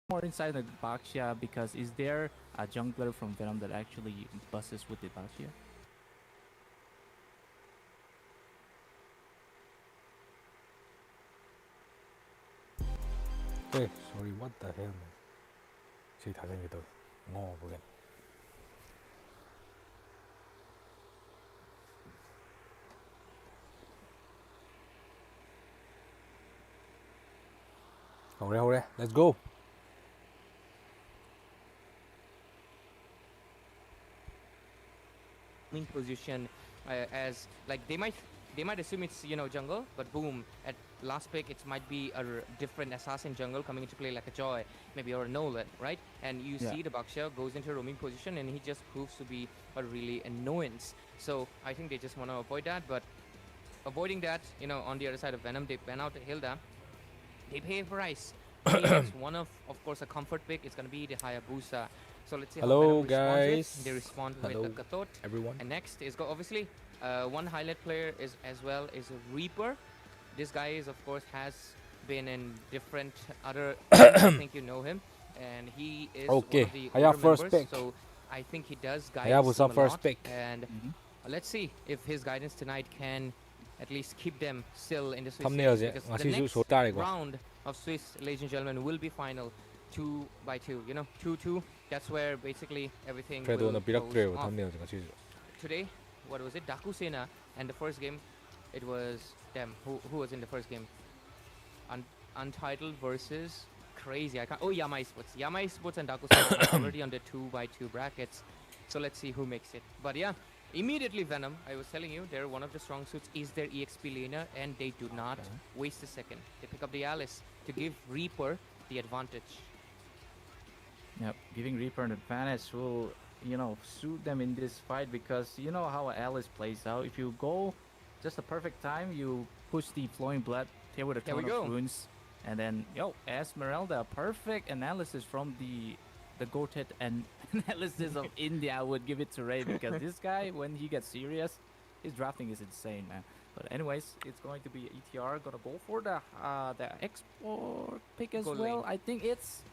more inside the Baxia because is there a jungler from Venom that actually busts with the Baxia? Hey, sorry, what the hell, man? See, I think it more again. Hurry, let's go. Position as like they might assume it's jungle, but boom, at last pick it might be a different assassin jungle coming into play like a Joy maybe or a Nolan, right? And you see the Baxia goes into a roaming position and he just proves to be a really annoyance. So I think they just want to avoid that, but avoiding that, on the other side of Venom, they ban out Hilda. They pay a price. One of course, a comfort pick. It's gonna be the Hayabusa. So let's see Hello, how Venom guys. responds. They respond Hello, with a Katot. everyone. And next is obviously one highlight player is as well is a Reaper. This guy is of course has been in different other. I think you know him, and he is Okay, one of the Haya older first members. pick. So I think he does guide Hayabusa them a first lot. pick. And let's see if his guidance tonight can at least keep them still in the Swiss Thumbnails, stage, because the next round of Swiss, ladies and gentlemen, will be final 2-2. 2-2. That's where basically everything will goes off. Today, what was it? Dakusena, and the first game, it was them. Who was in the first game? Untitled versus crazy. I can't. Oh, Yama eSports. Yama eSports and Dakusena are already on the 2x2 brackets. So let's see who makes it. But yeah. Immediately Venom, I was telling you, they're one of the strong suits is their EXP laner, and they do not waste a second. They pick up the Alice to give Reaper the advantage. Yep, giving Reaper an advantage will, suit them in this fight because you know how Alice plays out. If you go just the perfect time, you push the Flowing Blood, tear with a ton of runes, and then, Esmeralda, perfect analysis from the goated and analysis of India. I would give it to Ray because this guy, when he gets serious, his drafting is insane, man. But anyways, it's going to be ETR gonna go for the export pick as well. I think it's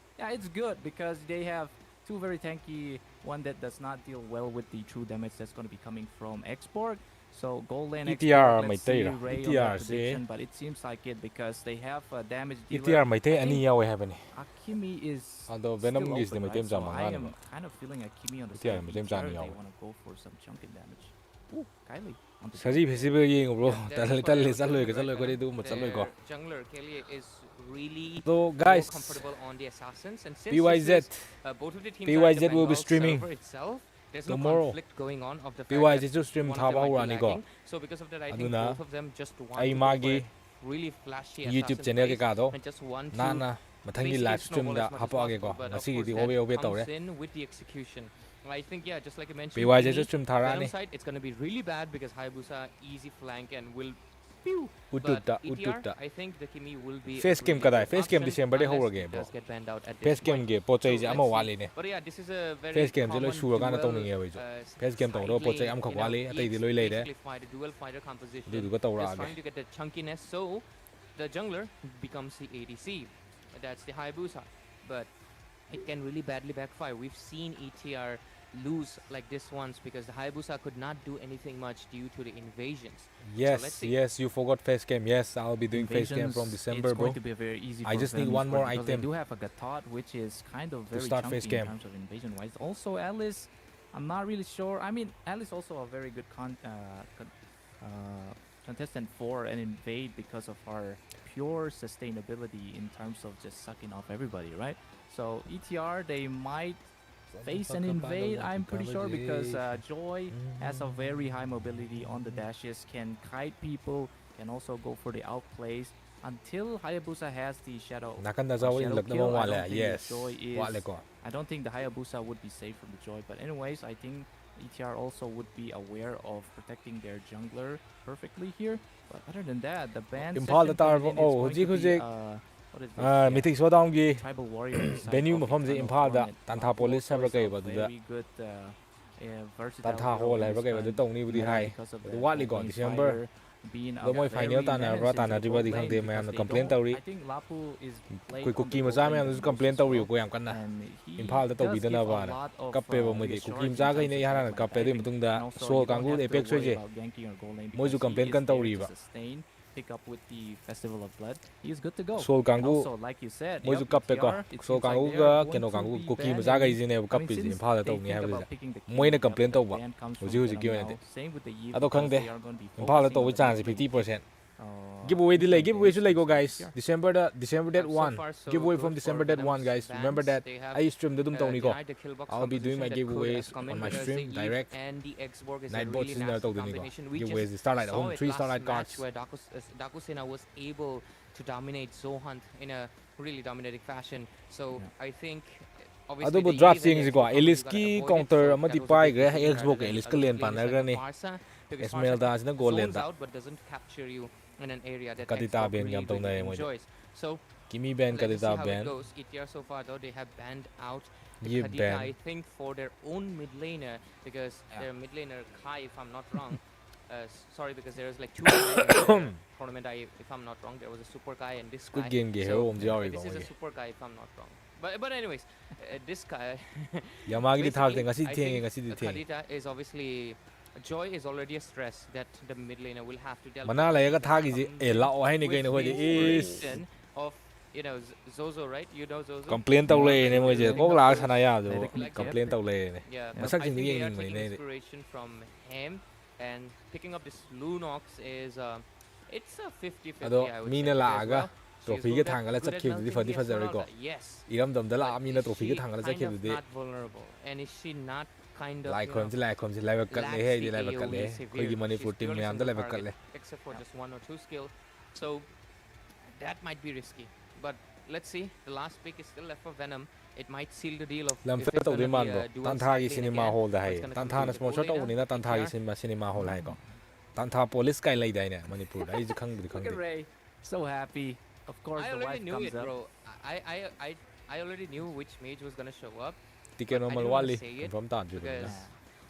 good because they have two very tanky, one that does not deal well with the true damage that's going to be coming from export. So gold lane export, let's see Ray on that prediction, but it seems like it because they have a damage dealer. Akimi is although Venom still is open, the right? So I am kind of feeling Akimi on the side of ETR. They want to go for some chunking damage. Ooh, Kylie. Saji festival yeng bro. Tali saloi Jungler Kelly is really guys, comfortable on the assassins, and since PYZ both of the teams PYZ will be streaming itself, there's tomorrow. No conflict going on of the fact PYZ that stream one of them might be lagging. lagging. So because of that, I think both of them just want to go for a really flashy YouTube channel ke kado and just want to nana mathangi live stream da hapage ko ngasi di obe tawre in with the execution. I think just like I mentioned, PYZ stream tharani side it's going to be really bad because Hayabusa easy flank and will Ututta I think the Kimi will be face game kadai face game December de ho game bro face game ge pochai je ama wali ne but yeah, this is a very face game je loi sura kana tong ninge bai jo face game tong ro pochai am khak wali atai di loi lei de dual fighter composition du ka tawra trying to get the chunkiness, so the jungler becomes the ADC. That's the Hayabusa, but it can really badly backfire. We've seen ETR lose like this once because the Hayabusa could not do anything much due to the invasions. Yes, yes, you forgot face game. Yes, I'll be doing face game from December, it's bro. going to be a very easy I just need one more item. They do have a Gatot, which is kind of very start chunky face game in terms of invasion wise. Also, Alice, I'm not really sure. I mean, Alice also a very good contestant for an invade because of her pure sustainability in terms of just sucking off everybody, right? So ETR, they might face an invade, I'm pretty sure, because Joy has a very high mobility on the dashes, can kite people, can also go for the outplays. Until Hayabusa has the shadow kill, I don't think the Hayabusa would be safe from the Joy. But anyways, I think ETR also would be aware of protecting their jungler perfectly here. But other than that, the ban Mythic Showdown gi tribal warrior venue mafam je Imphal da Tantha Police sabra kai ba da Tantha Hall hai ba kai ba da tong ni budi hai du watli ko December been Lo moi final ta na ra ta na riba di khang de ma na complain tawri I think Lapu is koi cookie macha ma na complain tawri ko yam kan na imphal da tawbi da na ba na kappe ba moi de cookie macha ga ne yara na kappe de mutung da so kangu apex soje moi ju complain kan tawri ba pick up with the Festival of Blood, he is good to go. Sol Kangu, also, like you said, moi ju kappe ko Sol Kangu ga keno Kangu cookie macha ga izine ba kappe ji imphal da tawni ha ba moi na complain taw ba hoji hoji ki ne ado khang de imphal da taw chance 50%. Giveaway delay, giveaway should go guys. December that 1. Giveaway from December that 1 guys. Remember that I stream the dum tawni ko. I'll be doing my giveaways on my stream direct. Nightbot is na tawni ko. Giveaways the Starlight home 3 Starlight cards. Where Dakusena was able to dominate Zohan in a really dominating fashion. So I think Ado bu draft seeing ko Elis ki counter amati pai gre Xbox Elis ka len panar ga ni. Esmeralda na goal len da. But doesn't capture you in an area that Kadita ben gam tong na enjoys. So Kimi Ben Kadita Ben. ETR so far though they have banned out Ye Kadita, ban. I think for their own mid laner because their mid laner Kai, if I'm not wrong. Sorry, because there was like 2 tournament. If I'm not wrong, there was a super guy and this guy. Good game ge So, hero this is a super guy, if I'm not wrong. But anyways, this guy. Yamagi di thak de ngasi I theng think ngasi di theng. Kadita is obviously. Joy is already a stress that the mid laner will have to deal with. Mana la ya ka thak ji e la o hai ni kai no ho is of Zozo, right? You know Zozo. complain taw le ne mo je ko la sana ya do complain taw le ne. Yeah, Masak I jing think ni they are ni taking ne. inspiration from him and picking up this Lunox is it's a 50-50 Ado I would mi say na la as ga well. trophy ge thang la chak khib di fa jari ko. Yes. Iram dam da la mi na But trophy is ge she thang la chak kind khib of di. not vulnerable and is she not kind of Like khom ji like kat le he ji like kat le. Koi gi Manipur team me am da like kat le. Except for just 1 or 2 skill. So that might be risky. But let's see. The last pick is still left for Vnom. It might seal the deal of Lam if fe it's taw gonna di man be bro. a dual Tan tha side gi lane cinema again, hall da or hai. it's gonna Tan come tha to na the sponsor goal taw laner, ni na tan tha gi ETR. cinema hall hai ko. Tan tha police kai lai dai ne Manipur. Ai ji khang di khang Look at di. Ray, so happy. Of course, I the already wife knew comes it, up. bro. I already knew which mage was gonna show up. Ticket normal didn't wanna wali say it confirm tan ju. because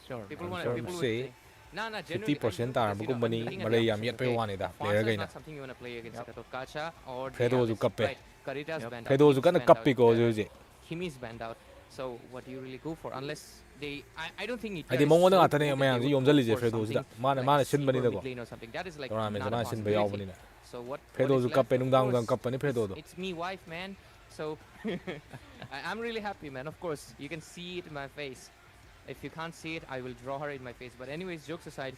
Sure. people I'm want sure people would say say, nah, generally 50% tar bu kum bani malay yam yet pe wani da player Farsa is gaina. not something you want to play against Kacha or Fredo Diaz, ju kappe. right? Karita's banned out. Fredo ju kan Kim's kappi banned ko out, ju je. Kimi's banned out. So what do you really go for? Unless they, I don't think it. Ai di mongo na atane ma ji yom jali je Fredo ju da. Mana sin bani da ko. That is like Tournament not na a sin ba yaw possibility. bani na. So what? Fredo is ju left? kappe Of nung dang course, kappe ni Fredo do. It's me, wife, man. So I'm really happy, man. Of course, you can see it in my face. If you can't see it, I will draw her in my face. But anyways, jokes aside,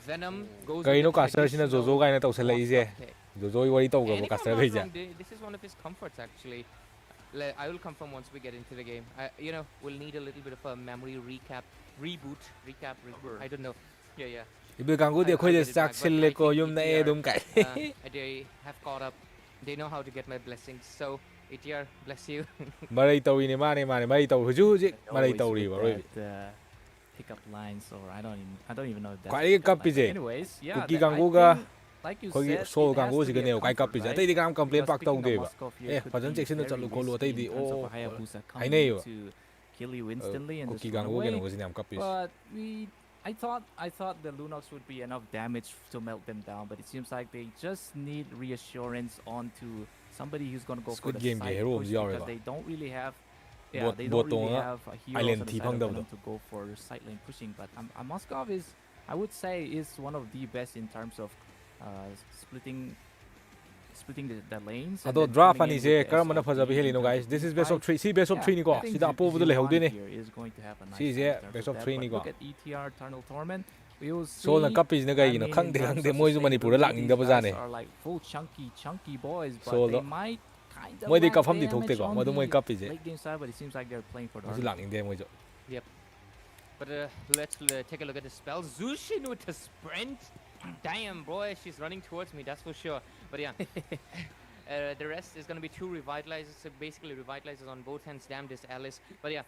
Vnom goes. Kai no with the caster sina traditional Jojo gaina taw se lai je. pick. Jojo wari taw And ga if I'm caster not gai ja. wrong, this is one of his comforts actually. I will confirm once we get into the game. We'll need a little bit of a memory reboot. I don't know. Yeah. Ibu kanggu dia khoi je sak sil le ko yum na e dum kai. They have caught up. They know how to get my blessings. So ETR, bless you. Marai taw ni mane mai taw huju ji marai Always taw ri with ba roi. that, pickup lines, or I don't even know if that's. Kwai a pickup kappi line. je. Anyways, yeah. Kuki I kanggu ga think, like you khoi said, so it has kanggu to si be ga a ne kai comfort, kappi je. right? Tai di kam complain Because pak taw picking de up ba. Moskov here could Pajan be section na very chalu ko lo risky tai di in terms of o. a Hayabusa Ai coming nei in ba. to kill you instantly and Kuki just run kanggu ga away. no si nam kappi. But I thought the Lunox would be enough damage to melt them down, but it seems like they just need reassurance onto somebody who's gonna go for Squid the Game side hero push yaw because ba. they don't really have. Bot- They bot don't really nga have a hero island on the thi side of phang daw Vnom do. to go for side lane pushing. But Moskov is, I would say, is one of the best in terms of splitting the lanes. and Ado then draft coming ani in je with the karam na SOP phaja bi heli in no terms guys. of This team is best of fight. 3. See best of 3 ni ko. I think Sida apo bu le hau de ne. here is going to have a nice See, time yeah, in terms best of of that, 3 but ni ko. Look at ETR Eternal Torment. We will see. So na kappi ne ga ino khang de moi ju Manipur da lak ning da ba ja ne. Are like full chunky boys, but So they the- might kind of Moi de lack kafam di thok te damage ko. on Mo do moi the kappi je. late game side, but it seems like they're playing for the Mo ju lak ning de moi jo. But let's take a look at the spell. Zushin with a sprint. Damn, boy, she's running towards me, that's for sure. But yeah, the rest is going to be 2 revitalizers. So basically, revitalizers on both hands. Damn this Alice. But yeah,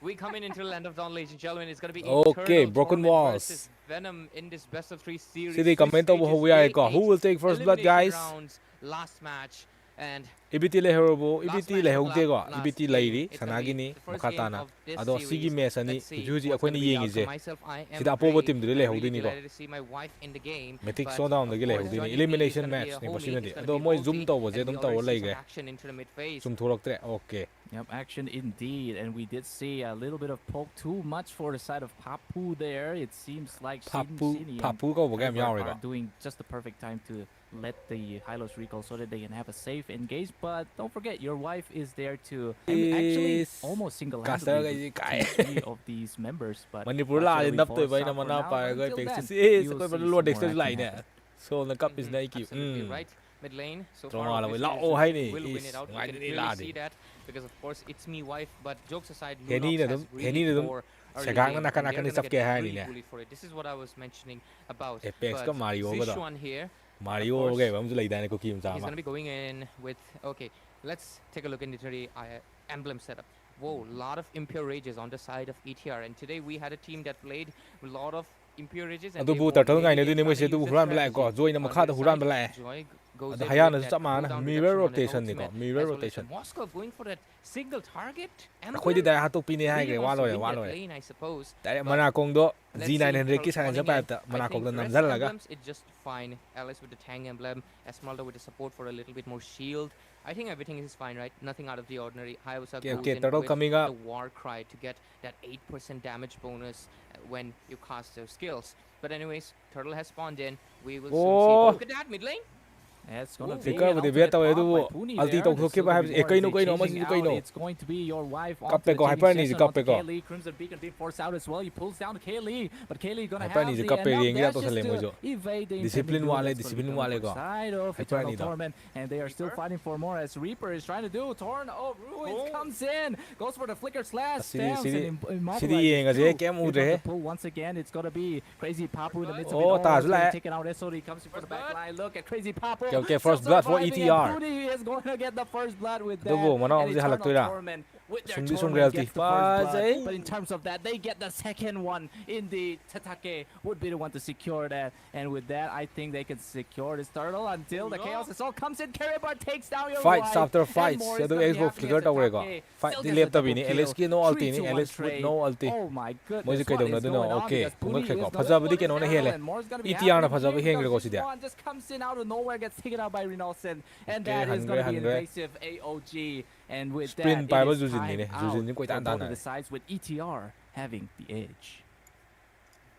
we coming into the land of dawn, ladies and gentlemen. It's going to be Okay, Eternal Broken Torment Walls. versus Vnom in this best of 3 series. See the 3 comment over stages, who we are day ko. Who 8, will take first blood, elimination guys? rounds, last match. And EBT လေဟိုဘူ last EBT match လေ of ဟိုတေကွာ last EBT game, လေရီ it's ဆ gonna နာ be ကီနီ the မ first ခတာ game နာ of this အတော့စီကီ series. မဲဆနီ Let's see ဂျူဂျီအ what's ခွင့် gonna နီ be ယေ the ငီစေ outcome. Myself, I am စီတာပိုဘ very, team တွေလေဟို very ဒီနီကော delighted to see my wife in the game. Mythic But Showdown of တွေလေဟို course, ဒီနီ joining me is elimination gonna be match a နေ homie, possibility it's အ gonna တော့ be မွေ bo3, zoom တော့ဝဇေ and တုံ we တော့ already လေ see က some action into the mid phase. zoom ထိုးလောက်တဲ့ okay Yep, action indeed, and we did see a little bit of poke too much for the side of Papu there. It seems like Sini ဖပူကောဗကဲမြောက်ရ are ကော doing just the perfect time to let the Hylos recall so that they can have a safe engage. But don't forget, your wife is there to actually almost single-handedly three of these members. But မနီပူလာရင်နပ်တွေဘိုင်းနမနာပါကိုပိတ်စစ်အေးစကိုဘလော့ဒက်စတက်လိုက်နေဆိုလကပ် is like you Absolutely right. Mid lane, so far, Trông là obviously, lão Suzuki hay nè, will win it out. ngoài We can đi really la see đi. that because, of course, it's me wife. But jokes aside, Thế Lunox ni là has đúng- thế really ni là đúng. poor early Sẽ gắng game, nó and nãy they're cái gonna sắp get kia hai really nè. bullied for it. This is what I was mentioning about. Apex But có Mario cái đó Zishuan here, Mario course, cái bấm lấy đàn này có kim he's sao mà gonna be going in with. Okay, let's take a look into the emblem setup. Whoa, a lot of impure rages on the side of ETR, and today we had a team that played a lot of impure rages. And tôi bu tờ ngày này tôi nên mới sẽ tôi huran lại có rồi nằm khác tôi huran lại ada hayana chắc mà mirror rotation này có mirror rotation Moscow going for that single target. khối đi đại hát tôi pin hai cái quá rồi tại mà nào cùng đó Z900 cái sang sẽ bài mà nào cùng nằm rất là cái it's just fine. Alice with the tank emblem, Esmeralda with the support for a little bit more shield. I think everything is fine, right? Nothing out of the ordinary. Hayabusa goes in with the war cry to get that 8% damage bonus when you cast their skills. But anyways, Turtle has spawned in. We will soon see. Look at that mid lane. It's gonna Thì be cơ an mà thì ultimate biết tao ấy pop tu by Puni alti there. tao The thôi kia Silver phải Dwarf cây is nó cây nó mà chasing cây out. nó It's going to be your wife Cặp onto này the có chasing Hyper này thì session cặp onto này có. Kaylee. Crimson Beacon being forced out as well. He pulls down to Kaylee, but Kaylee gonna Hyper have này thì the cặp này riêng ra enough tôi sẽ dashes lấy một to chỗ evade the discipline intended वाले duel that's discipline gonna be वाले coming को from side of Hyper Eternal này đó Torment, and they are still fighting for more as Reaper is trying to do. Torn, oh, Ruins comes in, goes for the flicker slash, stabs and immobilizes two. Pull once again. It's gonna be Crazy Papu in the midst of it all. It's gonna be taken out. SOD comes in for the back line. Look at Crazy Papu. Okay, first blood for ETR. He is going to get the first blood with that. Double, mà nó And không gì hay là Eternal tôi ra. Torment with their Sung đi sung Torment reality. gets the first Giấy. blood. But in terms of that, they get the second one. Indeed, Tatake would be the one to secure that. And with that, I think they can secure this turtle until the chaos is all comes in. Karibar takes down your Fights wife. after And fights more sẽ is tôi gonna be Xbox happening trigger as đâu rồi có Tatake fight still đi gets liệp the tao vì double ní kill. LS kia no ulti 3 ní to 1 LS with trade. no ulti Oh my goodness. mỗi cái What đồng is nào tôi going nó on? ok Because cũng có Puni thể is có gonna phát ra với go cái nó này hiện down, này and more is gonna be ETR là happening phát ra với here hiện rồi có gì because đấy Zishuan just comes in out of nowhere, gets taken out by Renolson, and Okay, that is going to be an 100. invasive AOG. And with Sprint that, bài it bao is nhiêu gì time này dù out gì những quay for tàn both tàn of này the sides, with ETR having the edge.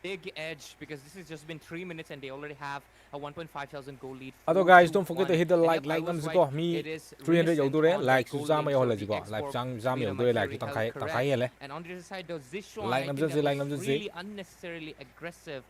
Big edge because this has just been 3 minutes and they already have a 1.5 thousand goal lead. Other guys, don't forget to hit the like nắm gì có mi 300 dấu tôi đấy like số ra mấy hồi là gì có like trang ra mấy tôi like tăng khai hết đấy And on the other side, though, Zishuan, like nắm gì like nắm gì really unnecessarily aggressive.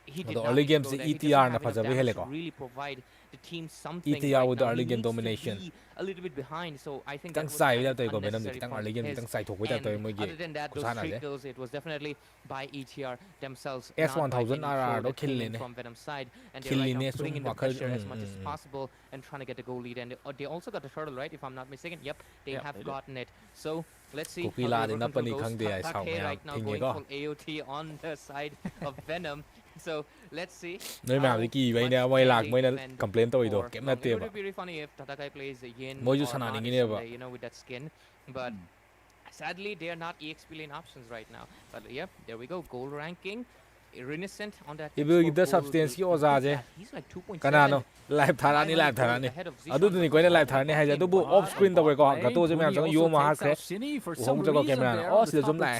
He did the not early explode games and he ETR doesn't na have enough phá với damage hết to rồi really provide the team something ETR right with the now. early He game needs to domination be a little bit behind, so I think tăng that was sai kind với of tôi có bên unnecessary tăng from early game his tăng sai thuộc với tôi mới other than that, có those sao nào three đấy kills, it was definitely by ETR themselves, not by S1000 any RR throw đó that kill came lên in from Venom's side, and they're kill right now lên putting in xuống the hoặc hơn pressure as much as possible and trying to get the goal lead. And they also got the turtle, right? If I'm not mistaken. Yep, they Yep, have they did. gotten it. So let's see Cuộc thi how là the đến Rotten nắp bên goes. khăn địa ai sao Tatake mày right now thì going có full AOT on the side of Venom. So let's see. nơi nào thì kỳ vậy nè mày lạc mày là complain tôi rồi kém là It tiệp would be really funny if Tatake plays a Yin Mỗi or chút sẵn not này or nghe nè someday, you know, with that skin. But sadly, they are not EXP lane options right now. But yep, there we go. Gold ranking. Renicent on that. 이거 이때 substance 이 오자제 He's like 2.7. 까나노 라이브 타라니 아두드니 거네 라이브 타라니 하자 두부 off screen 더 걸고 가도 좀 그냥 요 마 하크레 우홍 저거 게임이나 어스 좀 나이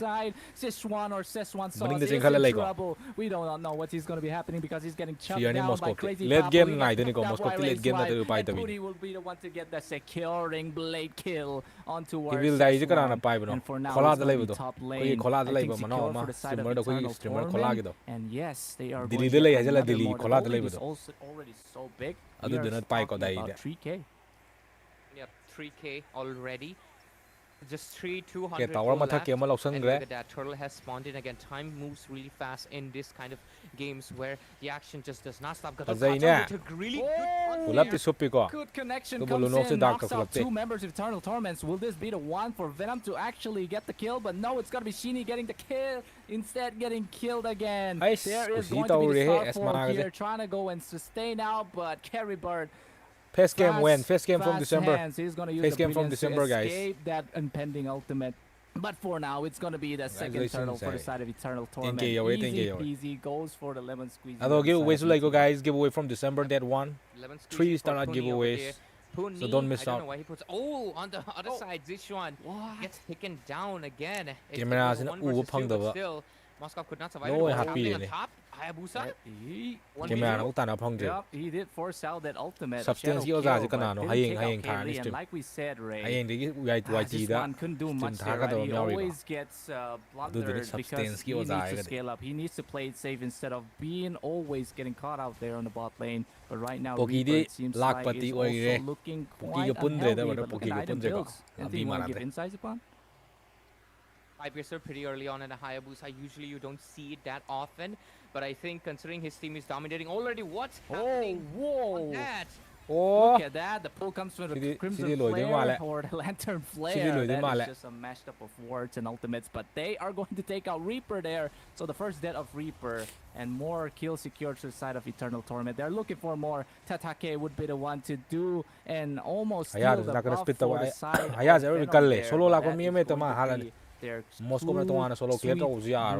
머닝데 쟁칼레 레고 We don't know what is going to be happening because he's getting chucked 시연이 down by 모스코 Crazy late Papu. game He 나이 gets 되니까 knocked 모스코 out by late game Race 나들 Wild, 바이 and 더비 Puni will be the one to get the securing blade kill onto our 이빌 다이지 까나 6-1. 바이브노 And for now, 콜라드 it's gonna be 레이브도 top 거기 lane. 콜라드 I 레이브 think 만나 secure 마 for the side of 스트리머도 거기 Eternal 스트리머 Torment. 콜라기도 And yes, they are going Dili to delay get aja lah another dili, more. The 콜라드 goal lead is 레이브도 also already so big. 아두 We are 드는 빠이 talking 거다 about 이데 3K. Yep, 3K already. Just 3,200 cái tàu mà thắc left. kia mà lọc sân And rẽ look at that, turtle has spawned in again. Time moves really fast in this kind of games where the action just does not stop. Got Dây nè. really good one phụ lấp here. thì súp có Good connection Tôi comes muốn nó sẽ in, đạp knocks cả out phụ lấp two members of Eternal Torments. Will this be the one for Venom to actually get the kill? But no, it's gonna be Sheeny getting the kill, instead getting killed again. Ai, There is così going to tao be the rẽ, Star Esma Fork cái here trying to go and sustain out, but Carry Bird First game when? First game from fast December. hands. He's gonna use First the game from brilliance to December, guys. escape that impending ultimate. But for now, it's gonna be the second turtle for the side of Eternal Torment. Easy peasy, goes for the lemon squeeze. Although giveaways like go, guys. Giveaway from December, that one. 3 star giveaways. So don't miss out. I don't know why he puts. Oh, on the other side, Zishuan gets taken down again. Camera is still, Moscow could not survive. No, it. happy On top, Hayabusa. Yep, he did force out that ultimate. Substance kill, hayeng and like we said, Ray, this one couldn't do much there, right? He always gets blundered because he needs to scale up. He needs to play it safe instead of being always getting caught out there on the bot lane. But right now, Reaper, it seems like is also looking quite unhealthy. But look at item builds. Anything you want to give insights upon? 5-year pretty early on in a Hayabusa. Usually you don't see it that often, but I think considering his team is dominating already, what's happening on that? Look at that. The pull comes from the Crimson Flare or the Lantern Flare. That is just a mashed up of wards and ultimates, but they are going to take out Reaper there. So the first death of Reaper and more kills secured to the side of Eternal Torment. They're looking for more. Tatake would be the one to do and almost steal the buff for the side of Venom there. They're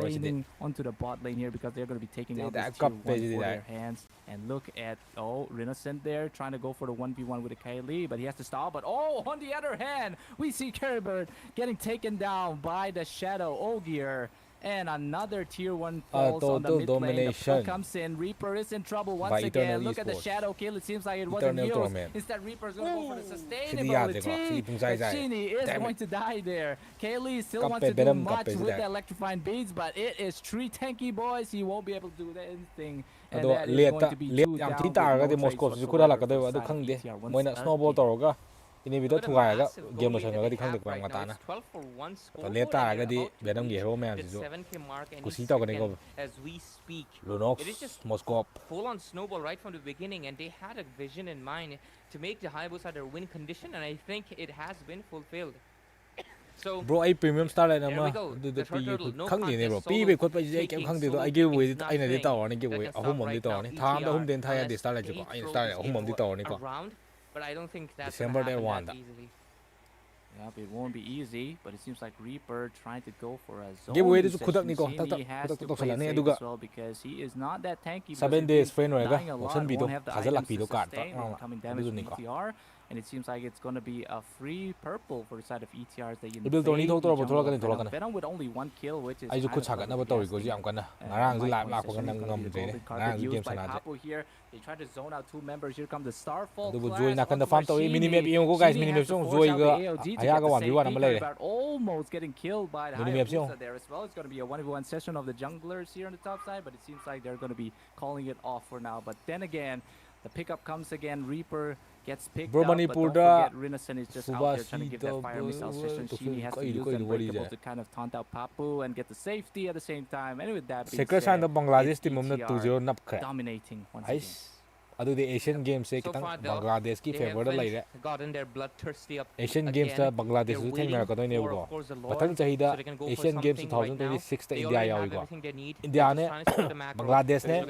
raining onto the bot lane here because they're going to be taking out this tier 1 for their hands. And look at, Renascent there trying to go for the 1v1 with the Kylie, but he has to stop. But on the other hand, we see Caribird getting taken down by the Shadow Ogier. And another tier 1 falls on the mid lane. The pull comes in. Reaper is in trouble once again. Look at the shadow kill. It seems like it wasn't used. Instead, Reaper's going to go for the sustainability. But Shini is going to die there. Kaylee still wants to do much with the electrifying beads, but it is 3 tanky boys. He won't be able to do anything. And that is going to be 2 down with no trades. Inibito thugaiga game masanga di khangde kwang matana let taragadi Venom gi hero man ju kusi tawgani go as we speak. Lunox Moscow full on snowball right from the beginning, and they had a vision in mind to make the Hayabusa their win condition, and I think it has been fulfilled. So bro I premium star line ama the khangdi ne bro pi be khot pa je kem khangdi do I give away I na di taw ni give away ahum om di taw ni tham da hum den thaya di star line ko I star ahum om di taw ni ko but I don't think that's December day one easily. Yeah, it won't be easy, but it seems like Reaper trying to go for a zone. Give away this He has to play safe as well because he is not that tanky. 7 days friend dying a lot, won't have the items to sustain incoming damage from ETR. And it seems like it's going to be a free purple for the side of ETRs that you invade. Venom with only 1 kill, which is kind of by Papu here. They try to zone out 2 members. Here come the Starfall class. Almost getting killed by the Hayabusa there as well. It's going to be a 1v1 session of the junglers here on the top side, but it seems like they're going to be calling it off for now. But then again, the pickup comes again. Reaper gets picked up, but don't forget Renascent is just out there trying to give that fire missile session. Shini has to use the unbreakable to kind of taunt out Papu and get the safety at the same time. And with that being said, Bangladesh team dominating once again. Adu the Asian Games se kitang Bangladesh ki favor da lai re Asian Games ta Bangladesh su thengna ka doine go pathang chahi da Asian Games 2026 ta India yawi go India ne Bangladesh ne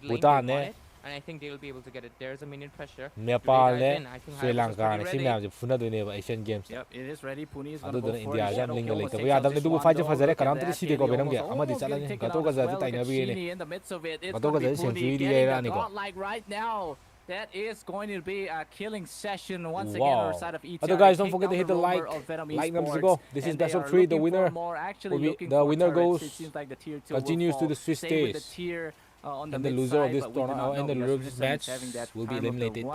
Bhutan ne and I think they will be able to get it. There's a minion pressure. Nepal ne Sri Lanka ne simyam je phuna doine ba Asian Games yep, it is ready. Puni is going to go for India jam ling lai ta ya dam ne du fight fazare karam tri sidi ko benam ge amadi chalani gato ga za ta ina bi ne gato ga za century di ra ni ko like right now. That is going to be a killing session once again on the side of ETR. Other guys, don't forget to hit the like numbers to go. This is best of 3. The winner goes continues to the Swiss stage. And the loser of this tournament and the loser of this match will be eliminated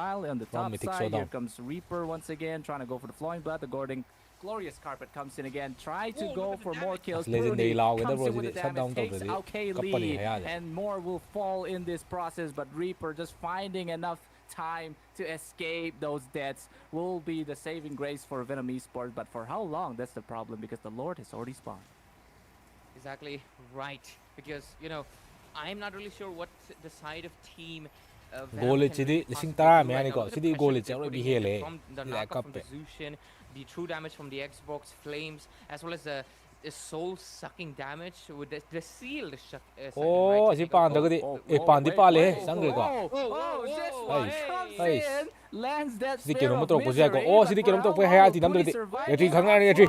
from Mythic Showdown. Here comes Reaper once again, trying to go for the flowing blood. The glorious carpet comes in again, try to go for more kills. Legendary Lao comes in with the damage, takes out Kaylee, and more will fall in this process. But Reaper just finding enough time to escape those deaths will be the saving grace for Vnom eSports. But for how long? That's the problem, because the Lord has already spawned. Exactly right, because I'm not really sure what the side of team goal chidi lising tara me ani ko chidi goal charo bi hele the knockup from the Zushin, the true damage from the Xbox Flames, as well as the soul-sucking damage with the seal. Oh, si pan daga di. Pan di pale sang ko. Oh, this one comes in, lands that spear of misery. Oh, si kero to hai ti nam de. Retri khangna ni retri.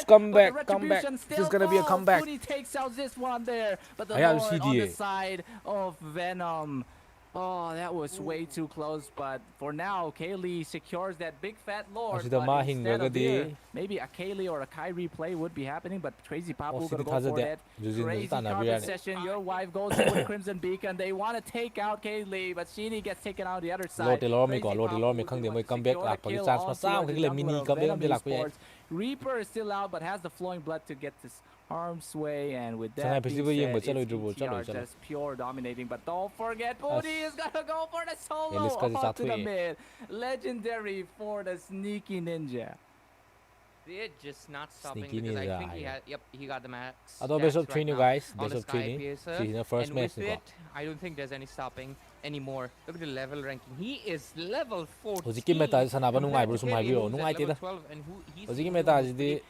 Come back, come back. This is gonna be a comeback. Puni takes out this one there, but the Lord on the side of Vnom. Oh, that was way too close, but for now, Kaylee secures that big fat Lord. But instead of there, maybe a Kaylee or a Kyrie play would be happening, but Crazy Papu gonna go for that. Crazy carpet session. Your wife goes in with Crimson Beacon. They want to take out Kaylee, but Sheeny gets taken out the other side. Reaper is still out, but has the flowing blood to get this arm's way, and with that being said, it's ETR just pure dominating. But don't forget, Booty is gonna go for the solo onto the mid. Legendary for the sneaky ninja. They're just not stopping because I think he got the max. Best of 3 you guys. Best of 3. First match. I don't think there's any stopping anymore. Look at the level ranking. He is level 14. Hojiki meta sanaba nungai bro sumai bio nungai te da. Hojiki meta ji di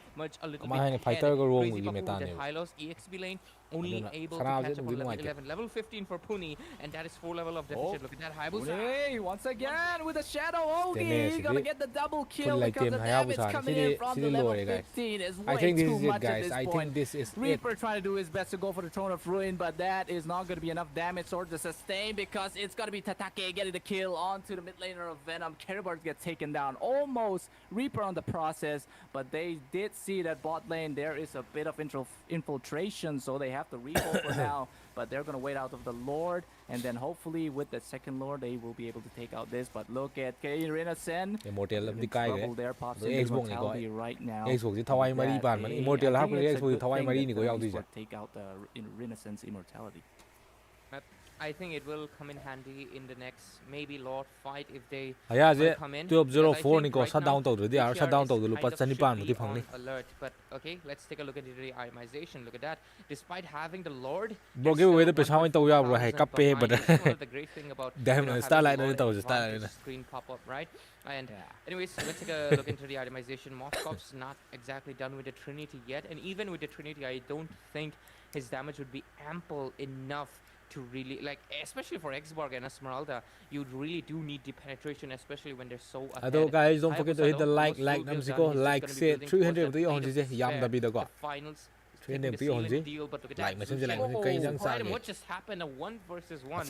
fighter go wrong gi meta ne. Hylos EXP lane only able to catch up on level 11. Level 15 for Puni, and that is 4 level of deficit. Look at that Hayabusa. Once again with a Shadow Ogi. He's gonna get the double kill because the damage coming in from the level 15 is way too much at this point. I think this is it. Reaper trying to do his best to go for the Throne of Ruin, but that is not going to be enough damage or to sustain because it's going to be Tatake getting the kill onto the mid laner of Vnom. Kerribar gets taken down. Almost Reaper on the process, but they did see that bot lane there is a bit of infiltration, so they have to recall for now. But they're going to wait out of the Lord, and then hopefully with the second Lord they will be able to take out this. But look at Irina Sen. Immortal of the guy there pops in immortality right now. Xbox Thawai Mari ban man Immortal ha ko Xbox Thawai Mari ni ko yaw di ja. Take out the Irina Sen's immortality. I think it will come in handy in the next maybe Lord fight if they come in. 1204 ni ko shut down to the shut down to the lupa chanipan mu ti phangni. Alert, but okay, let's take a look at the itemization. Look at that. Despite having the Lord, bro give away the pesa win to ya bro hai kappe but the great thing about damn starlight no to starlight screen pop up, right? And anyways, let's take a look into the itemization. Moskow's not exactly done with the Trinity yet, and even with the Trinity, I don't think his damage would be ample enough to really, like, especially for Xborg and Esmeralda, you really do need the penetration, especially when they're so ahead. Although guys, don't forget to hit the like namsiko, like say 300 to on ji yam da bi da ko. Finals 300 to on ji. Like message like kai jang sa. What just happened? A 1 versus 1.